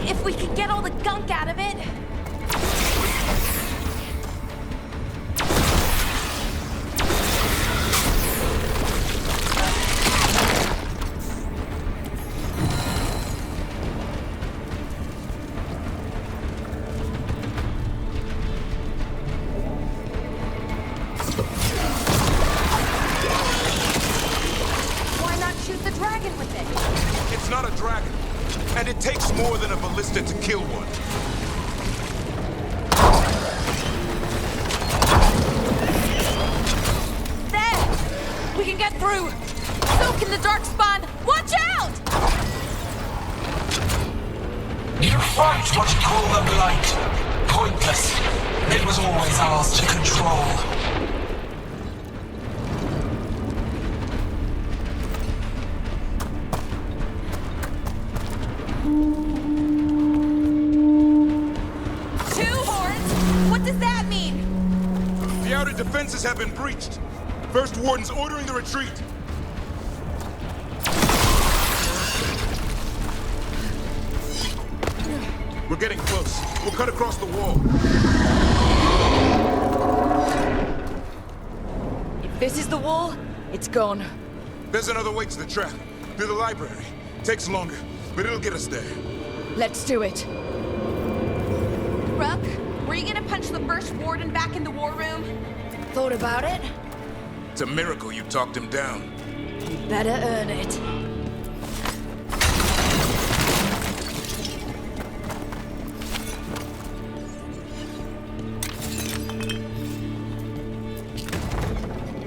If we can get all the gunk out of it.
To kill one.
There! We can get through! So can the Darkspawn! Watch out!
You fight what you call the Blight. Pointless. It was always ours to control.
Defenses have been breached. First Warden's ordering the retreat. We're getting close. We'll cut across the wall.
If this is the wall, it's gone.
There's another way to the trap. Through the library.
Takes longer, but it'll get us there.
Let's do it.
Rook, were you gonna punch the first Warden back in the war room?
Thought about it?
It's a miracle you talked him down.
You better earn it.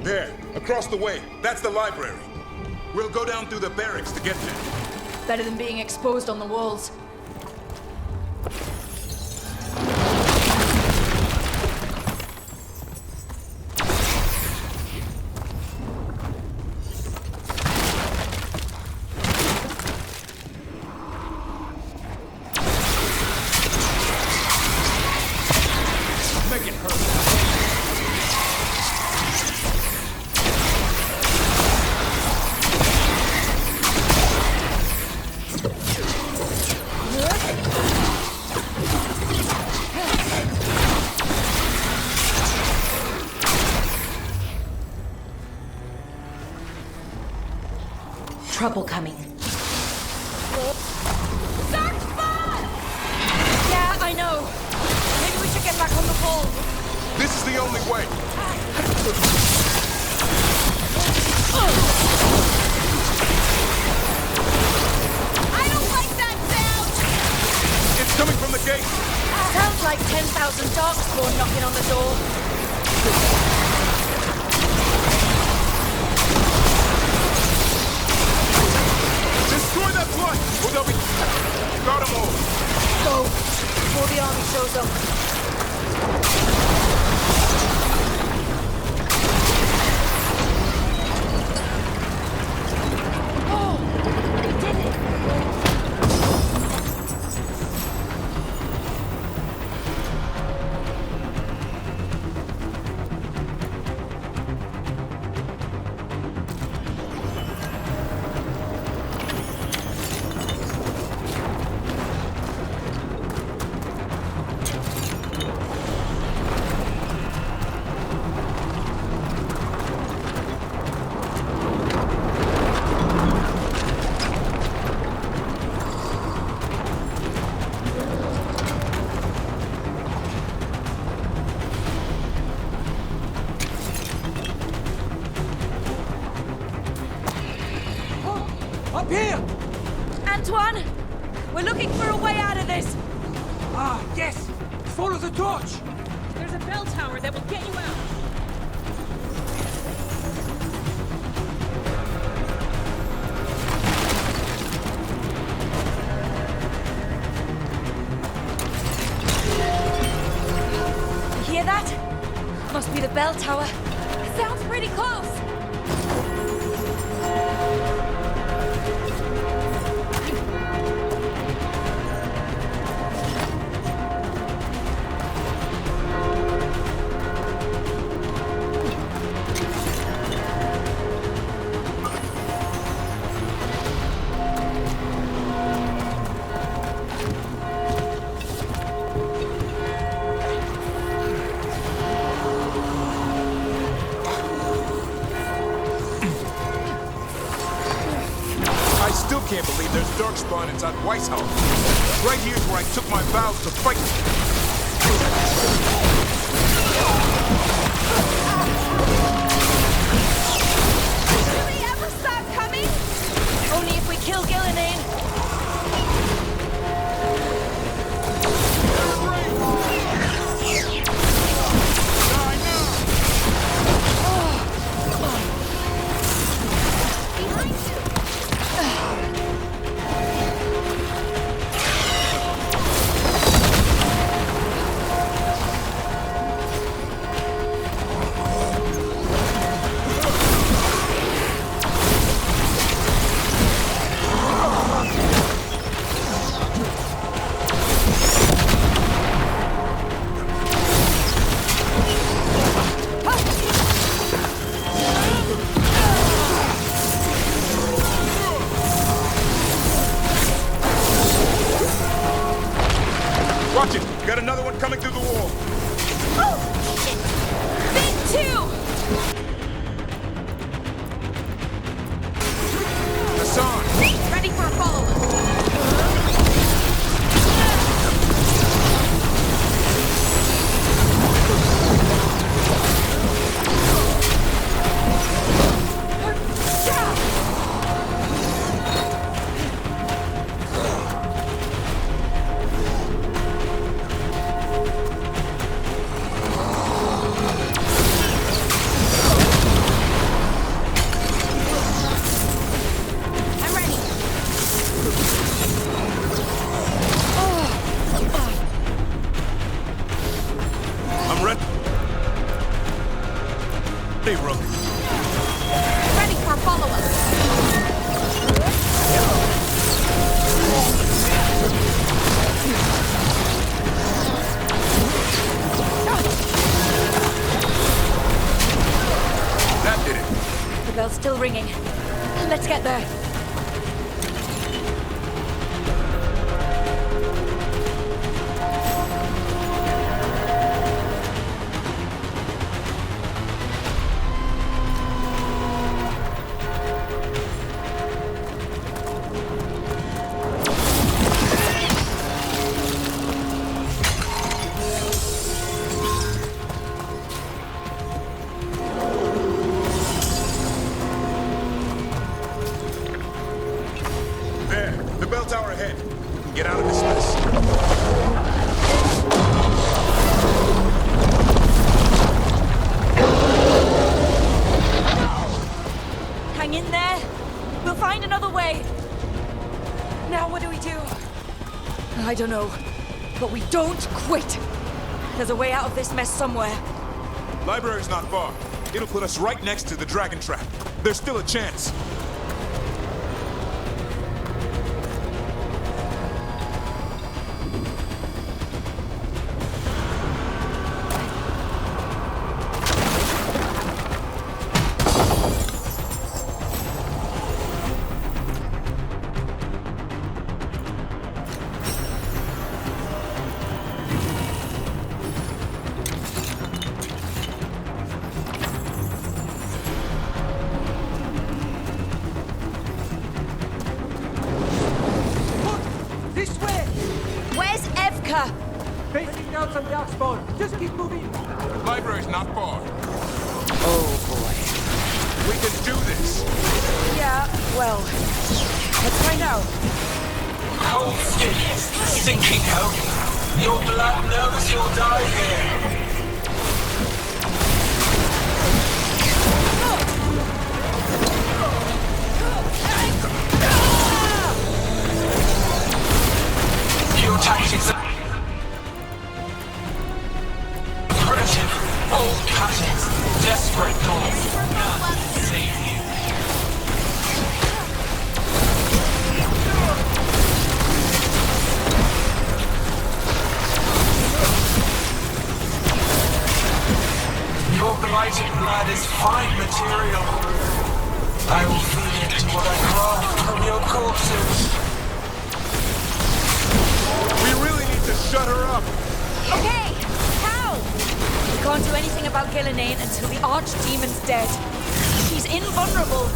There, across the way. That's the library. We'll go down through the barracks to get there.
Better than being exposed on the walls.
Make it hurt.
Trouble coming.
Yeah, I know. Maybe we should get back on the ball.
This is the only way.
I don't like that sound!
It's coming from the gate.
Sounds like 10,000 darkspawn knocking on the door.
Destroy that blood, or they'll be... Got them all.
Go, before the army shows up. Oh, we did it!
Up here!
Antoine, we're looking for a way out of this.
Ah, yes! Follow the torch!
There's a bell tower that will get you out.
You hear that? Must be the bell tower. It sounds pretty close.
Can't believe there's darkspawn inside Weisshaupt. Right here's where I took my vows to fight.
Will he ever stop coming?
Only if we kill Gillenane.
Watch it! Got another one coming through the wall.
Oh, shit! Thing two!
Hassan!
Ready for a fall.
I'm ready. Hey, Rook.
Ready for a follow-up.
That did it.
The bell's still ringing. Let's get there.
Get out of this mess.
Hang in there. We'll find another way. Now what do we do? I don't know. But we don't quit. There's a way out of this mess somewhere.
Library's not far. It'll put us right next to the dragon trap. There's still a chance.
Facing down some darkspawn. Just keep moving.
Library's not far.
Oh boy.
We can do this.
Yeah, well, let's find out.
Cold skin, sinking home. Your blood knows you'll die here. Your tactics are primitive, old cuttings, desperate goals. None save you. Your blighted blood is fine material. I will feed it to what I craft from your corpses.
We really need to shut her up.
Okay, how? We can't do anything about Gillenane until the Archdemon's dead. She's invulnerable.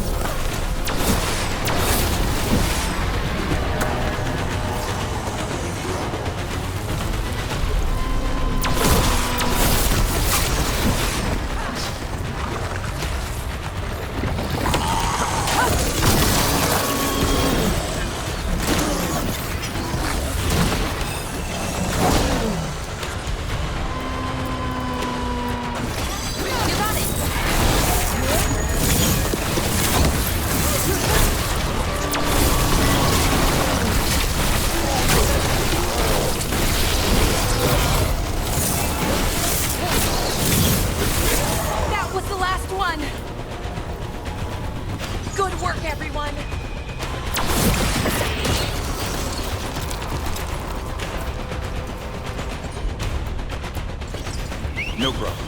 No problem.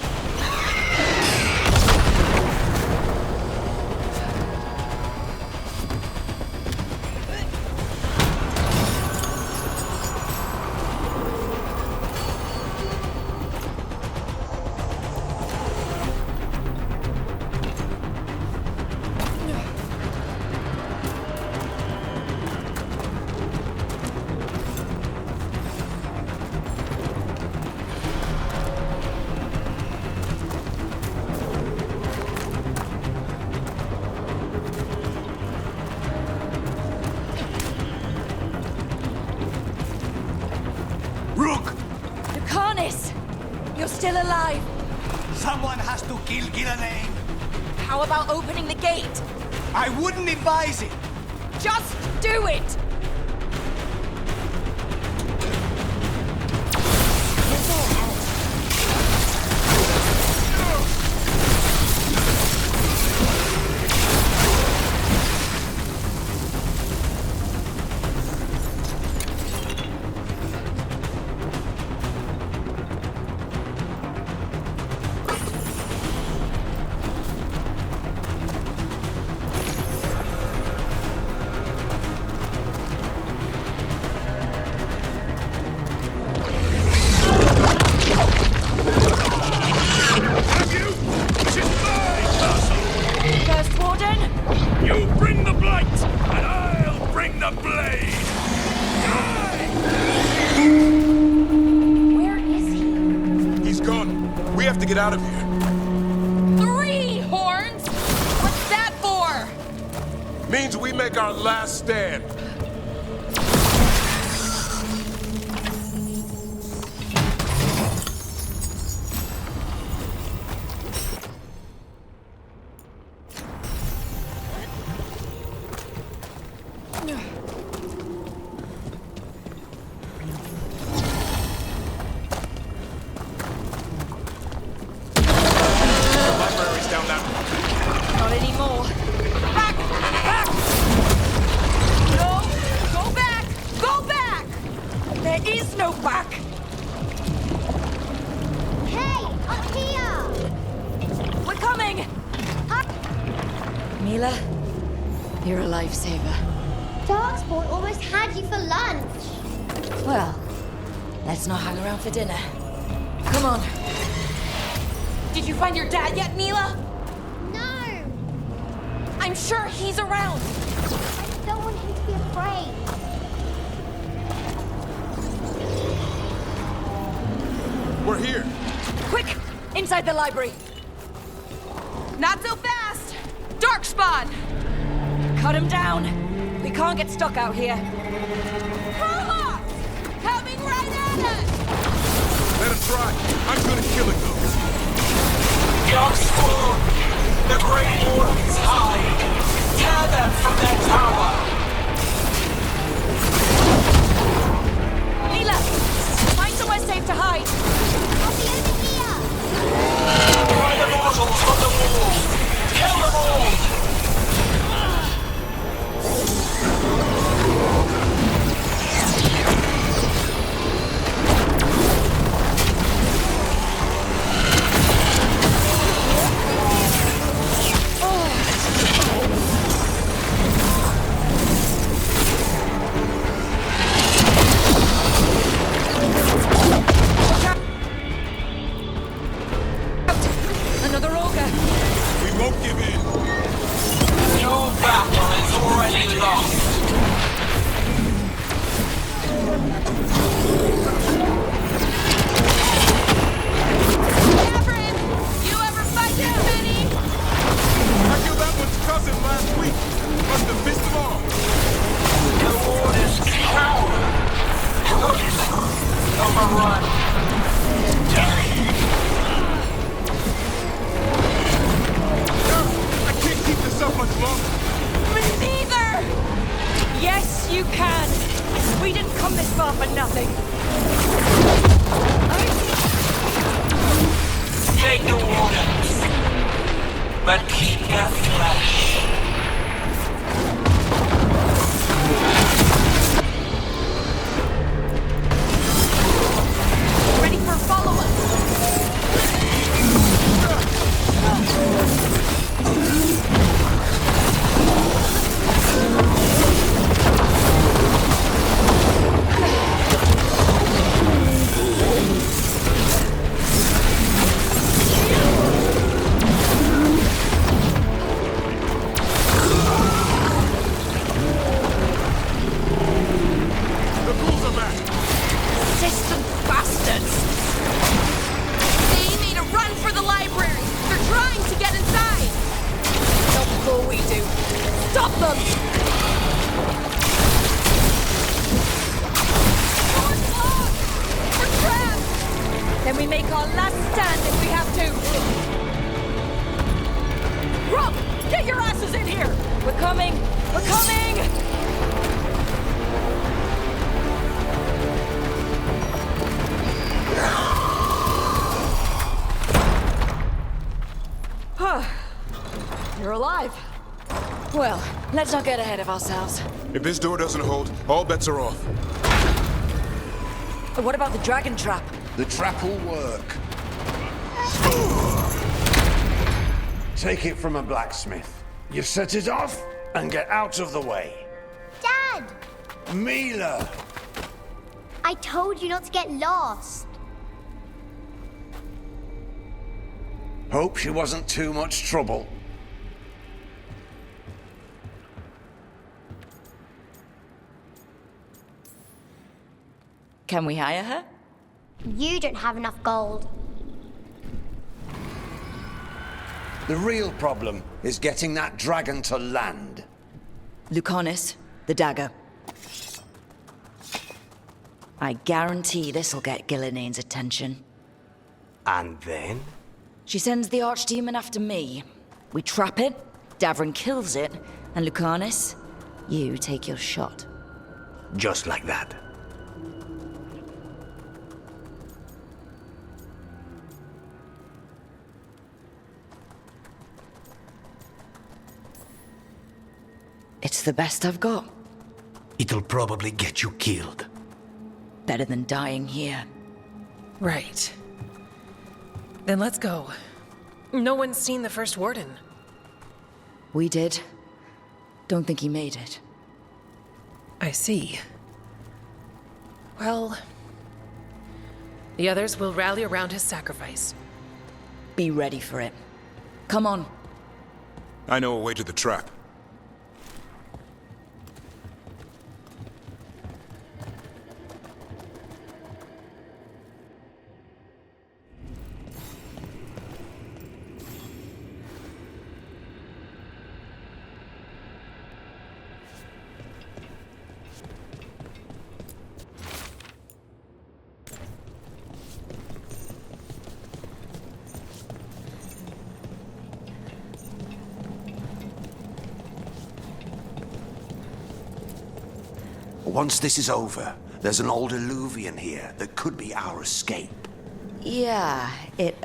You're still alive.
Someone has to kill Gillenane.
How about opening the gate?
I wouldn't advise it.
Just do it!
get out of here.
3 horns? What's that for?
Means we make our last stand.
Mila, you're a lifesaver.
Darkspawn almost had you for lunch.
Well, let's not hang around for dinner.
Come on.
Did you find your dad yet, Mila?
No!
I'm sure he's around.
I don't want him to be afraid.
We're here.
Quick! Inside the library!
Not so fast! Darkspawn!
Cut him down! We can't get stuck out here.
Prologue! Coming right at us!
Let him try. I'm good at killing those.
Darkspawn! The Great Wardens hide! Tear them from their tower!
Mila! Find somewhere safe to hide!
I'll be over here!
Find the mortals from the wall! Kill them all!
Another ogre!
We won't give in.
Your battle is already lost!
Catherine! You ever fight too many?
I killed that one's cousin last week. Must have missed them all.
The Wardens cower! Overrun!
I can't keep this up much longer.
Me neither!
Yes, you can! We didn't come this far for nothing!
Take the Wardens, but keep their flesh.
Ready for follow-up!
The ghouls are back.
Distant bastards!
They made a run for the library! They're trying to get inside!
Not before we do. Stop them!
Door's locked! We're trapped!
Then we make our last stand if we have to. Rob! Get your asses in here! We're coming! We're coming! You're alive.
Well, let's not get ahead of ourselves.
If this door doesn't hold, all bets are off.
What about the dragon trap?
The trap will work. Take it from a blacksmith. You set it off and get out of the way.
Dad!
Mila!
I told you not to get lost.
Hope she wasn't too much trouble.
Can we hire her?
You don't have enough gold.
The real problem is getting that dragon to land.
Lucanis, the dagger. I guarantee this'll get Gillinean's attention.
And then?
She sends the Archdemon after me. We trap it, Davrin kills it, and Lucanis, you take your shot.
Just like that.
It's the best I've got.
It'll probably get you killed.
Better than dying here.
Right. Then let's go. No one's seen the first Warden.
We did. Don't think he made it.
I see. Well, the others will rally around his sacrifice.
Be ready for it. Come on.
I know a way to the trap.
Once this is over, there's an old illuvian here that could be our escape.
Yeah, it,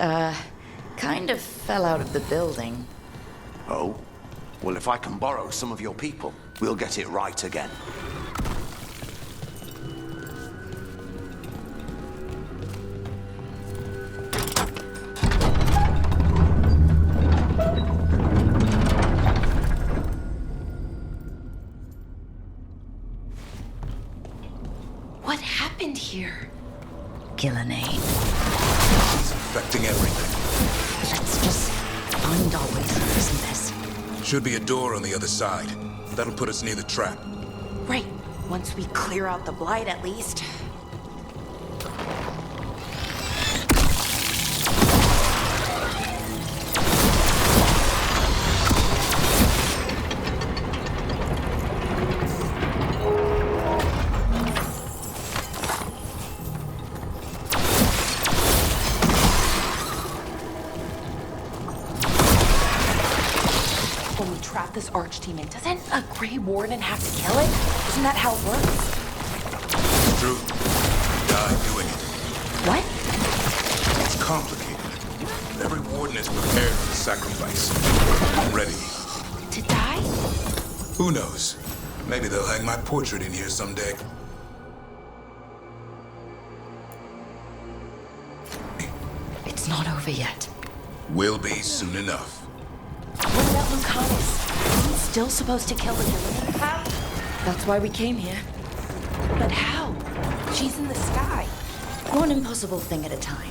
kind of fell out of the building.
Oh? Well, if I can borrow some of your people, we'll get it right again.
What happened here?
Gillinean.
It's affecting everything.
Let's just find our way through this mess.
Should be a door on the other side. That'll put us near the trap.
Right. Once we clear out the Blight, at least. When we trap this Archdemon, doesn't a Grey Warden have to kill it? Isn't that how it works?
It's true. Die doing it.
What?
It's complicated. Every warden is prepared for the sacrifice. Ready.
To die?
Who knows? Maybe they'll hang my portrait in here someday.
It's not over yet.
Will be soon enough.
What about Lucanis? Is he still supposed to kill the Gillinean crowd?
That's why we came here.
But how? She's in the sky.
One impossible thing at a time.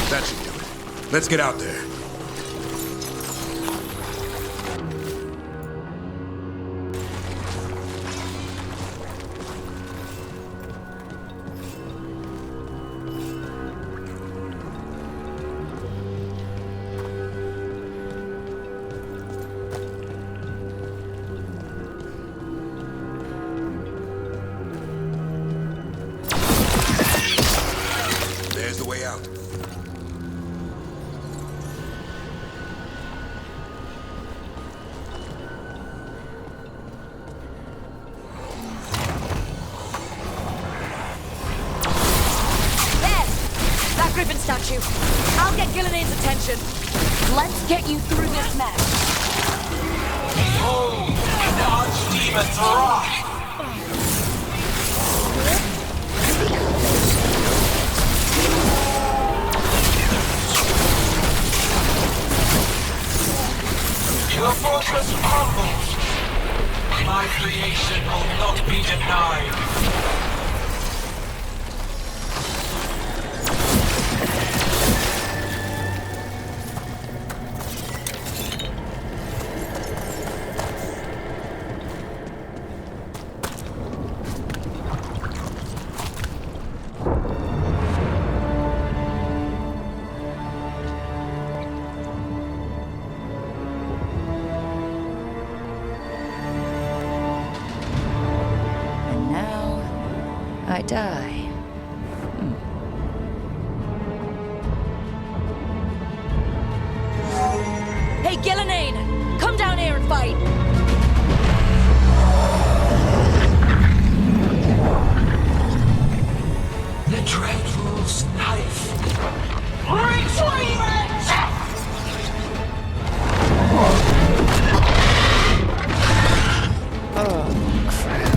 That should do it. Let's get out there.
out.
That Griffin statue. I'll get Gillian's attention. Let's get you through this mess.
Behold, the Archdemon's wrath! Your fortress crumbles. My creation will not be denied.
I die.
Hey, Gillian! Come down here and fight!
The Dreadful's knife. Retrieve it!
Oh, crap.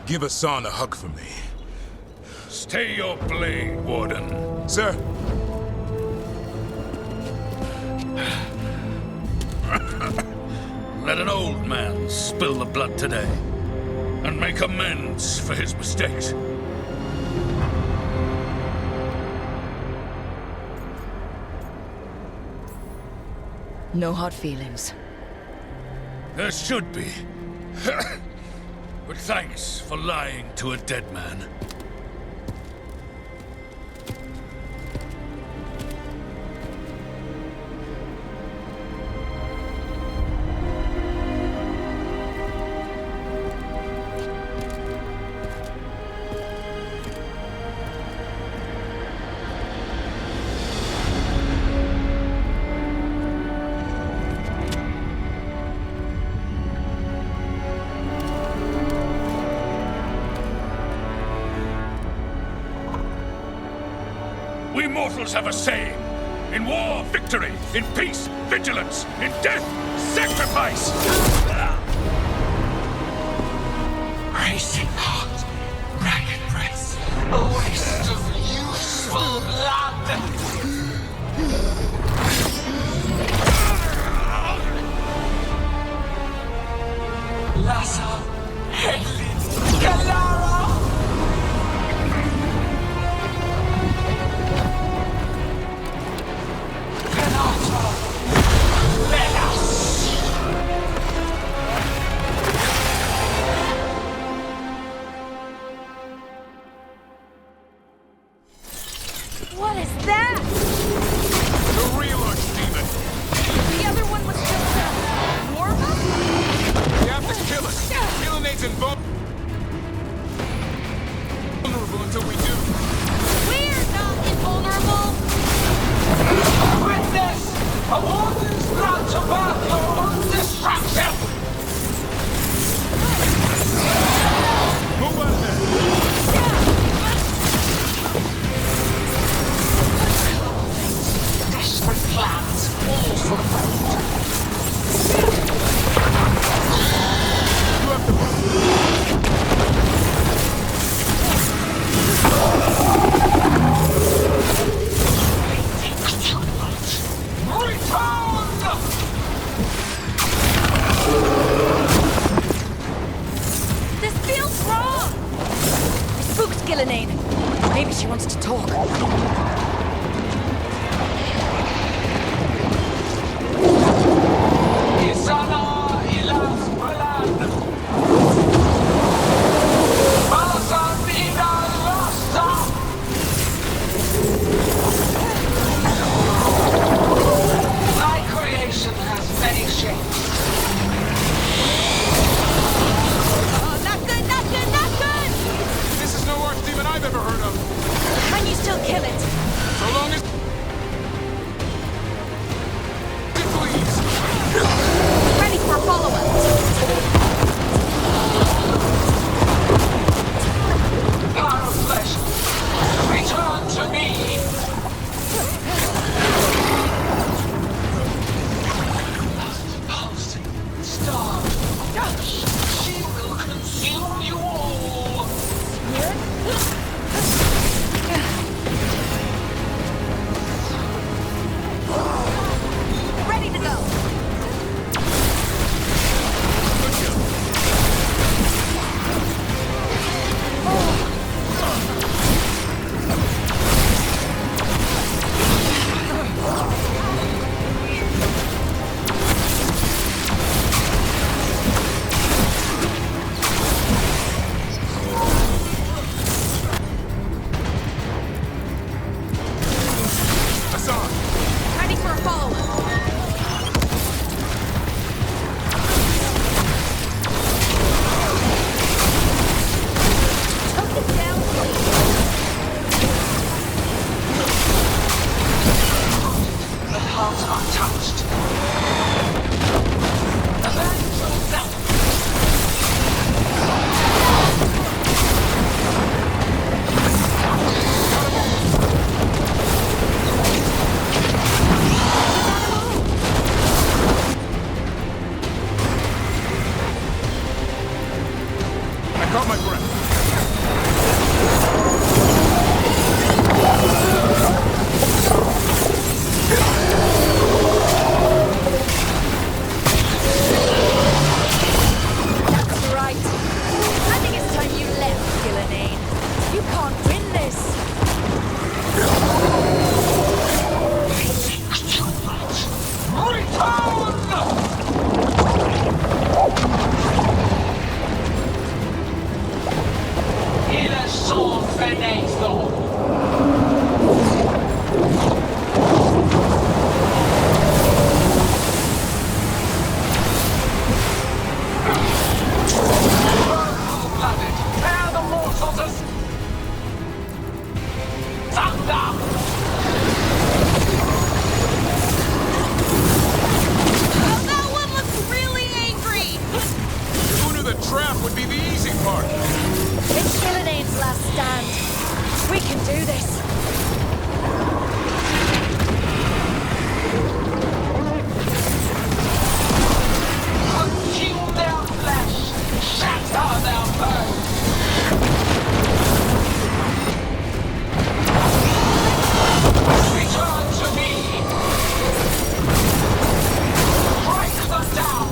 Give Hassan a hug for me.
Stay your blade, Warden.
Sir.
Let an old man spill the blood today, and make amends for his mistakes.
No hard feelings.
There should be. But thanks for lying to a dead man. We mortals have a saying. In war, victory. In peace, vigilance. In death, sacrifice.
Racing heart, ragged breath, a waste of useful blood. Lassa, Hedlin, Galara.
Skillinane. Maybe she wants to talk.
My creation has many shapes.
Oh, not good, not good, not good!
This is no Archdemon I've ever heard of.
Can you still kill it?
So long as... Please.
Ready for a follow-up.
Power of flesh, return to me. Pulsing star, she will consume you all.
Ready to go. Ready for a follow-up. Choke it down,
The heart untouched. Avenge yourself.
I caught my breath.
That's right. I think it's time you left, Skillinane. You can't win this.
Il est sans fenêtre. Blooded, tear the mortals as thunder.
Oh, that one looks really angry!
Who knew the trap would be the easy part?
It's Skillinane's last stand. We can do this.
Consume their flesh, shatter their bones. Return to me. Break them down.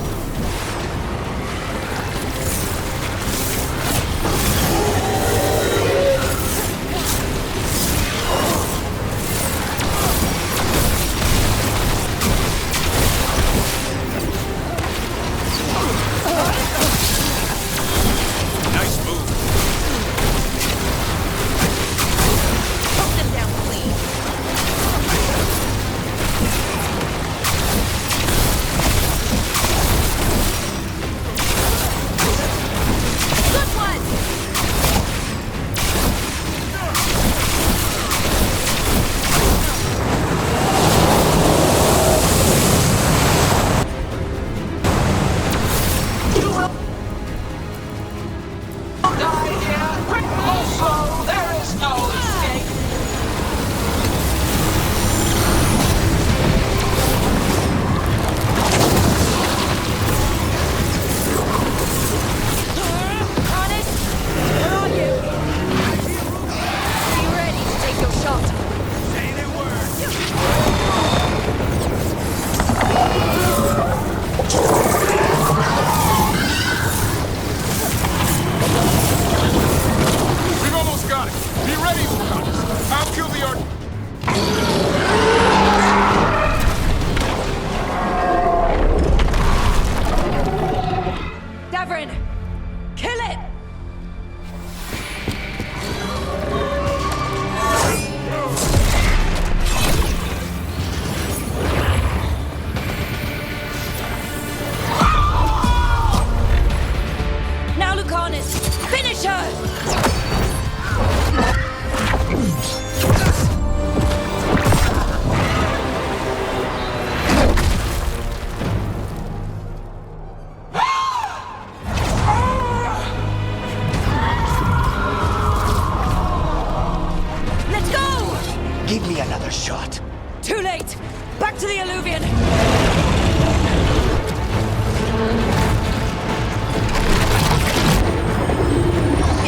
another shot.
Too late! Back to the Alluvion!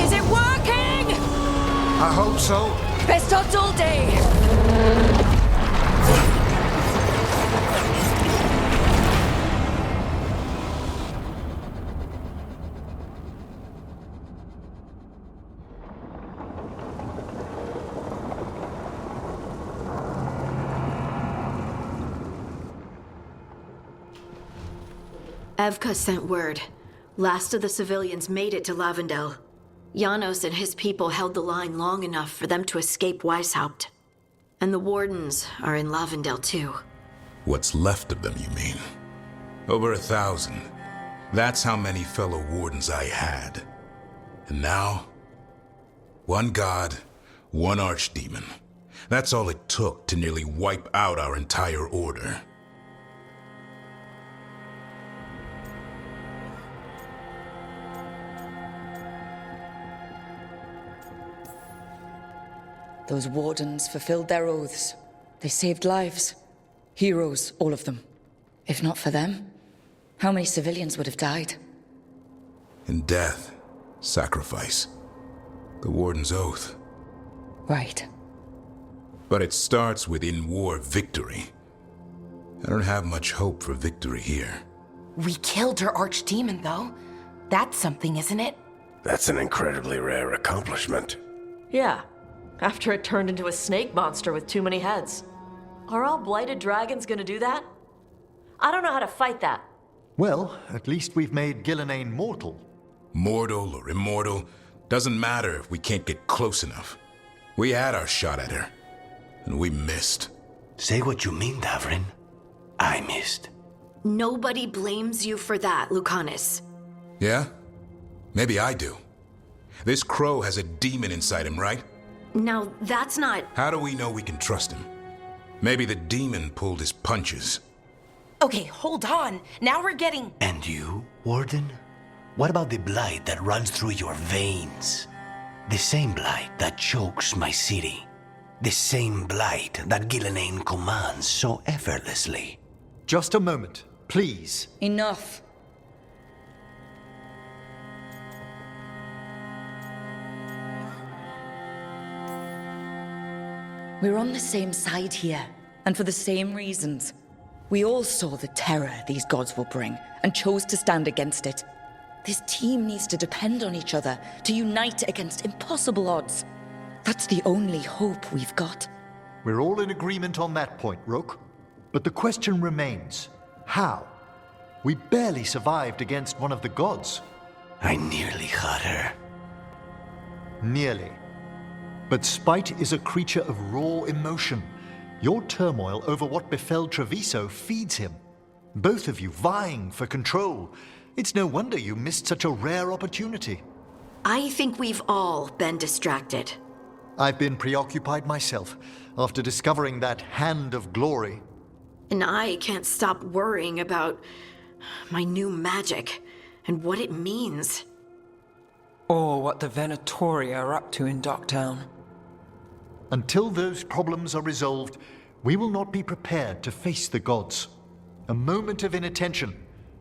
Is it working?
I hope so.
Best odds all day!
Evka sent word. Last of the civilians made it to Lavendel. Janos and his people held the line long enough for them to escape Weisshaupt. And the Wardens are in Lavendel too.
What's left of them, you mean? Over 1,000. That's how many fellow Wardens I had. And now? One god, one Archdemon. That's all it took to nearly wipe out our entire order.
Those Wardens fulfilled their oaths. They saved lives. Heroes, all of them. If not for them, how many civilians would have died?
In death, sacrifice. The Warden's oath.
Right.
But it starts with in-war victory. I don't have much hope for victory here.
We killed her archdemon, though. That's something, isn't it?
That's an incredibly rare accomplishment.
Yeah. After it turned into a snake monster with too many heads. Are all blighted dragons gonna do that? I don't know how to fight that.
Well, at least we've made Gillenane mortal.
Mortal or immortal, doesn't matter if we can't get close enough. We had our shot at her, and we missed.
Say what you mean, Davrin. I missed.
Nobody blames you for that, Lucanus.
Yeah? Maybe I do. This crow has a demon inside him, right?
Now, that's not...
How do we know we can trust him? Maybe the demon pulled his punches.
Okay, hold on. Now we're getting...
And you, Warden? What about the blight that runs through your veins? The same blight that chokes my city. The same blight that Gillenane commands so effortlessly.
Just a moment, please.
Enough. We're on the same side here, and for the same reasons. We all saw the terror these gods will bring, and chose to stand against it. This team needs to depend on each other, to unite against impossible odds. That's the only hope we've got.
We're all in agreement on that point, Rook. But the question remains, how? We barely survived against one of the gods.
I nearly had her.
Nearly. But spite is a creature of raw emotion. Your turmoil over what befell Treviso feeds him. Both of you vying for control. It's no wonder you missed such a rare opportunity.
I think we've all been distracted.
I've been preoccupied myself after discovering that hand of glory.
And I can't stop worrying about my new magic and what it means.
Or what the Venatori are up to in Docktown.
Until those problems are resolved, we will not be prepared to face the gods. A moment of inattention,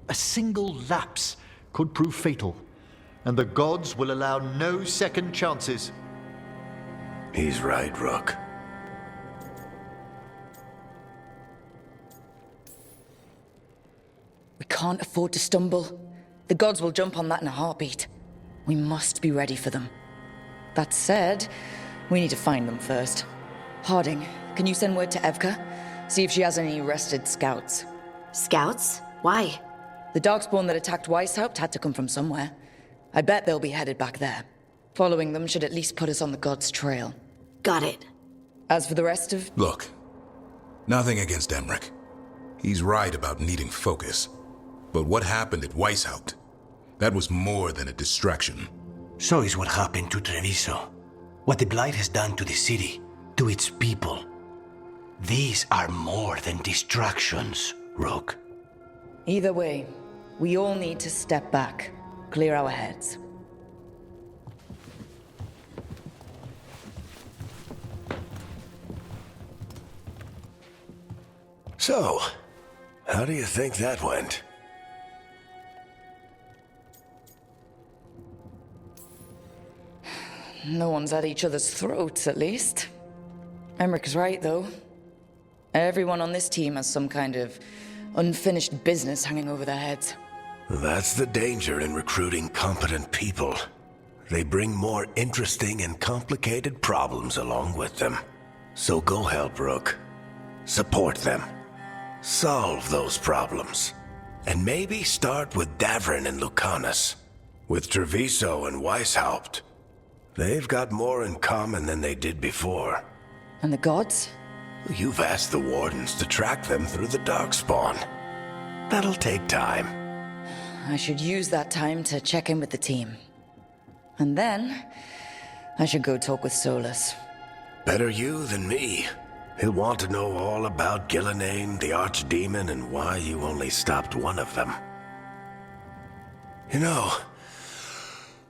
a single lapse, could prove fatal, and the gods will allow no second chances.
He's right, Rook.
We can't afford to stumble. The gods will jump on that in a heartbeat. We must be ready for them. That said, we need to find them first. Harding, can you send word to Evka? See if she has any rested scouts.
Scouts? Why?
The Darkspawn that attacked Weisshaupt had to come from somewhere. I bet they'll be headed back there. Following them should at least put us on the gods' trail.
Got it.
As for the rest of...
Look, nothing against Emmerich. He's right about needing focus. But what happened at Weisshaupt? That was more than a distraction.
So is what happened to Treviso. What the Blight has done to the city, to its people. These are more than distractions, Rook.
Either way, we all need to step back, clear our heads.
So, how do you think that went?
No one's at each other's throats, at least. Emmeric's right, though. Everyone on this team has some kind of unfinished business hanging over their heads.
That's the danger in recruiting competent people. They bring more interesting and complicated problems along with them. So go help Rook. Support them. Solve those problems. And maybe start with Davrin and Lucanus. With Treviso and Weisshaupt. They've got more in common than they did before.
And the gods?
You've asked the Wardens to track them through the Darkspawn. That'll take time.
I should use that time to check in with the team. And then, I should go talk with Solus.
Better you than me. He'll want to know all about Gillenane, the Archdemon, and why you only stopped one of them. You know,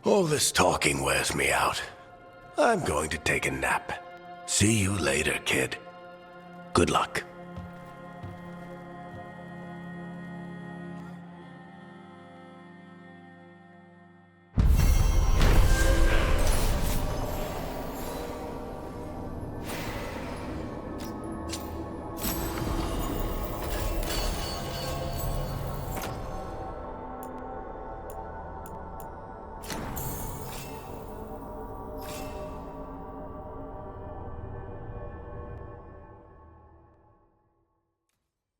all this talking wears me out. I'm going to take a nap. See you later, kid. Good luck.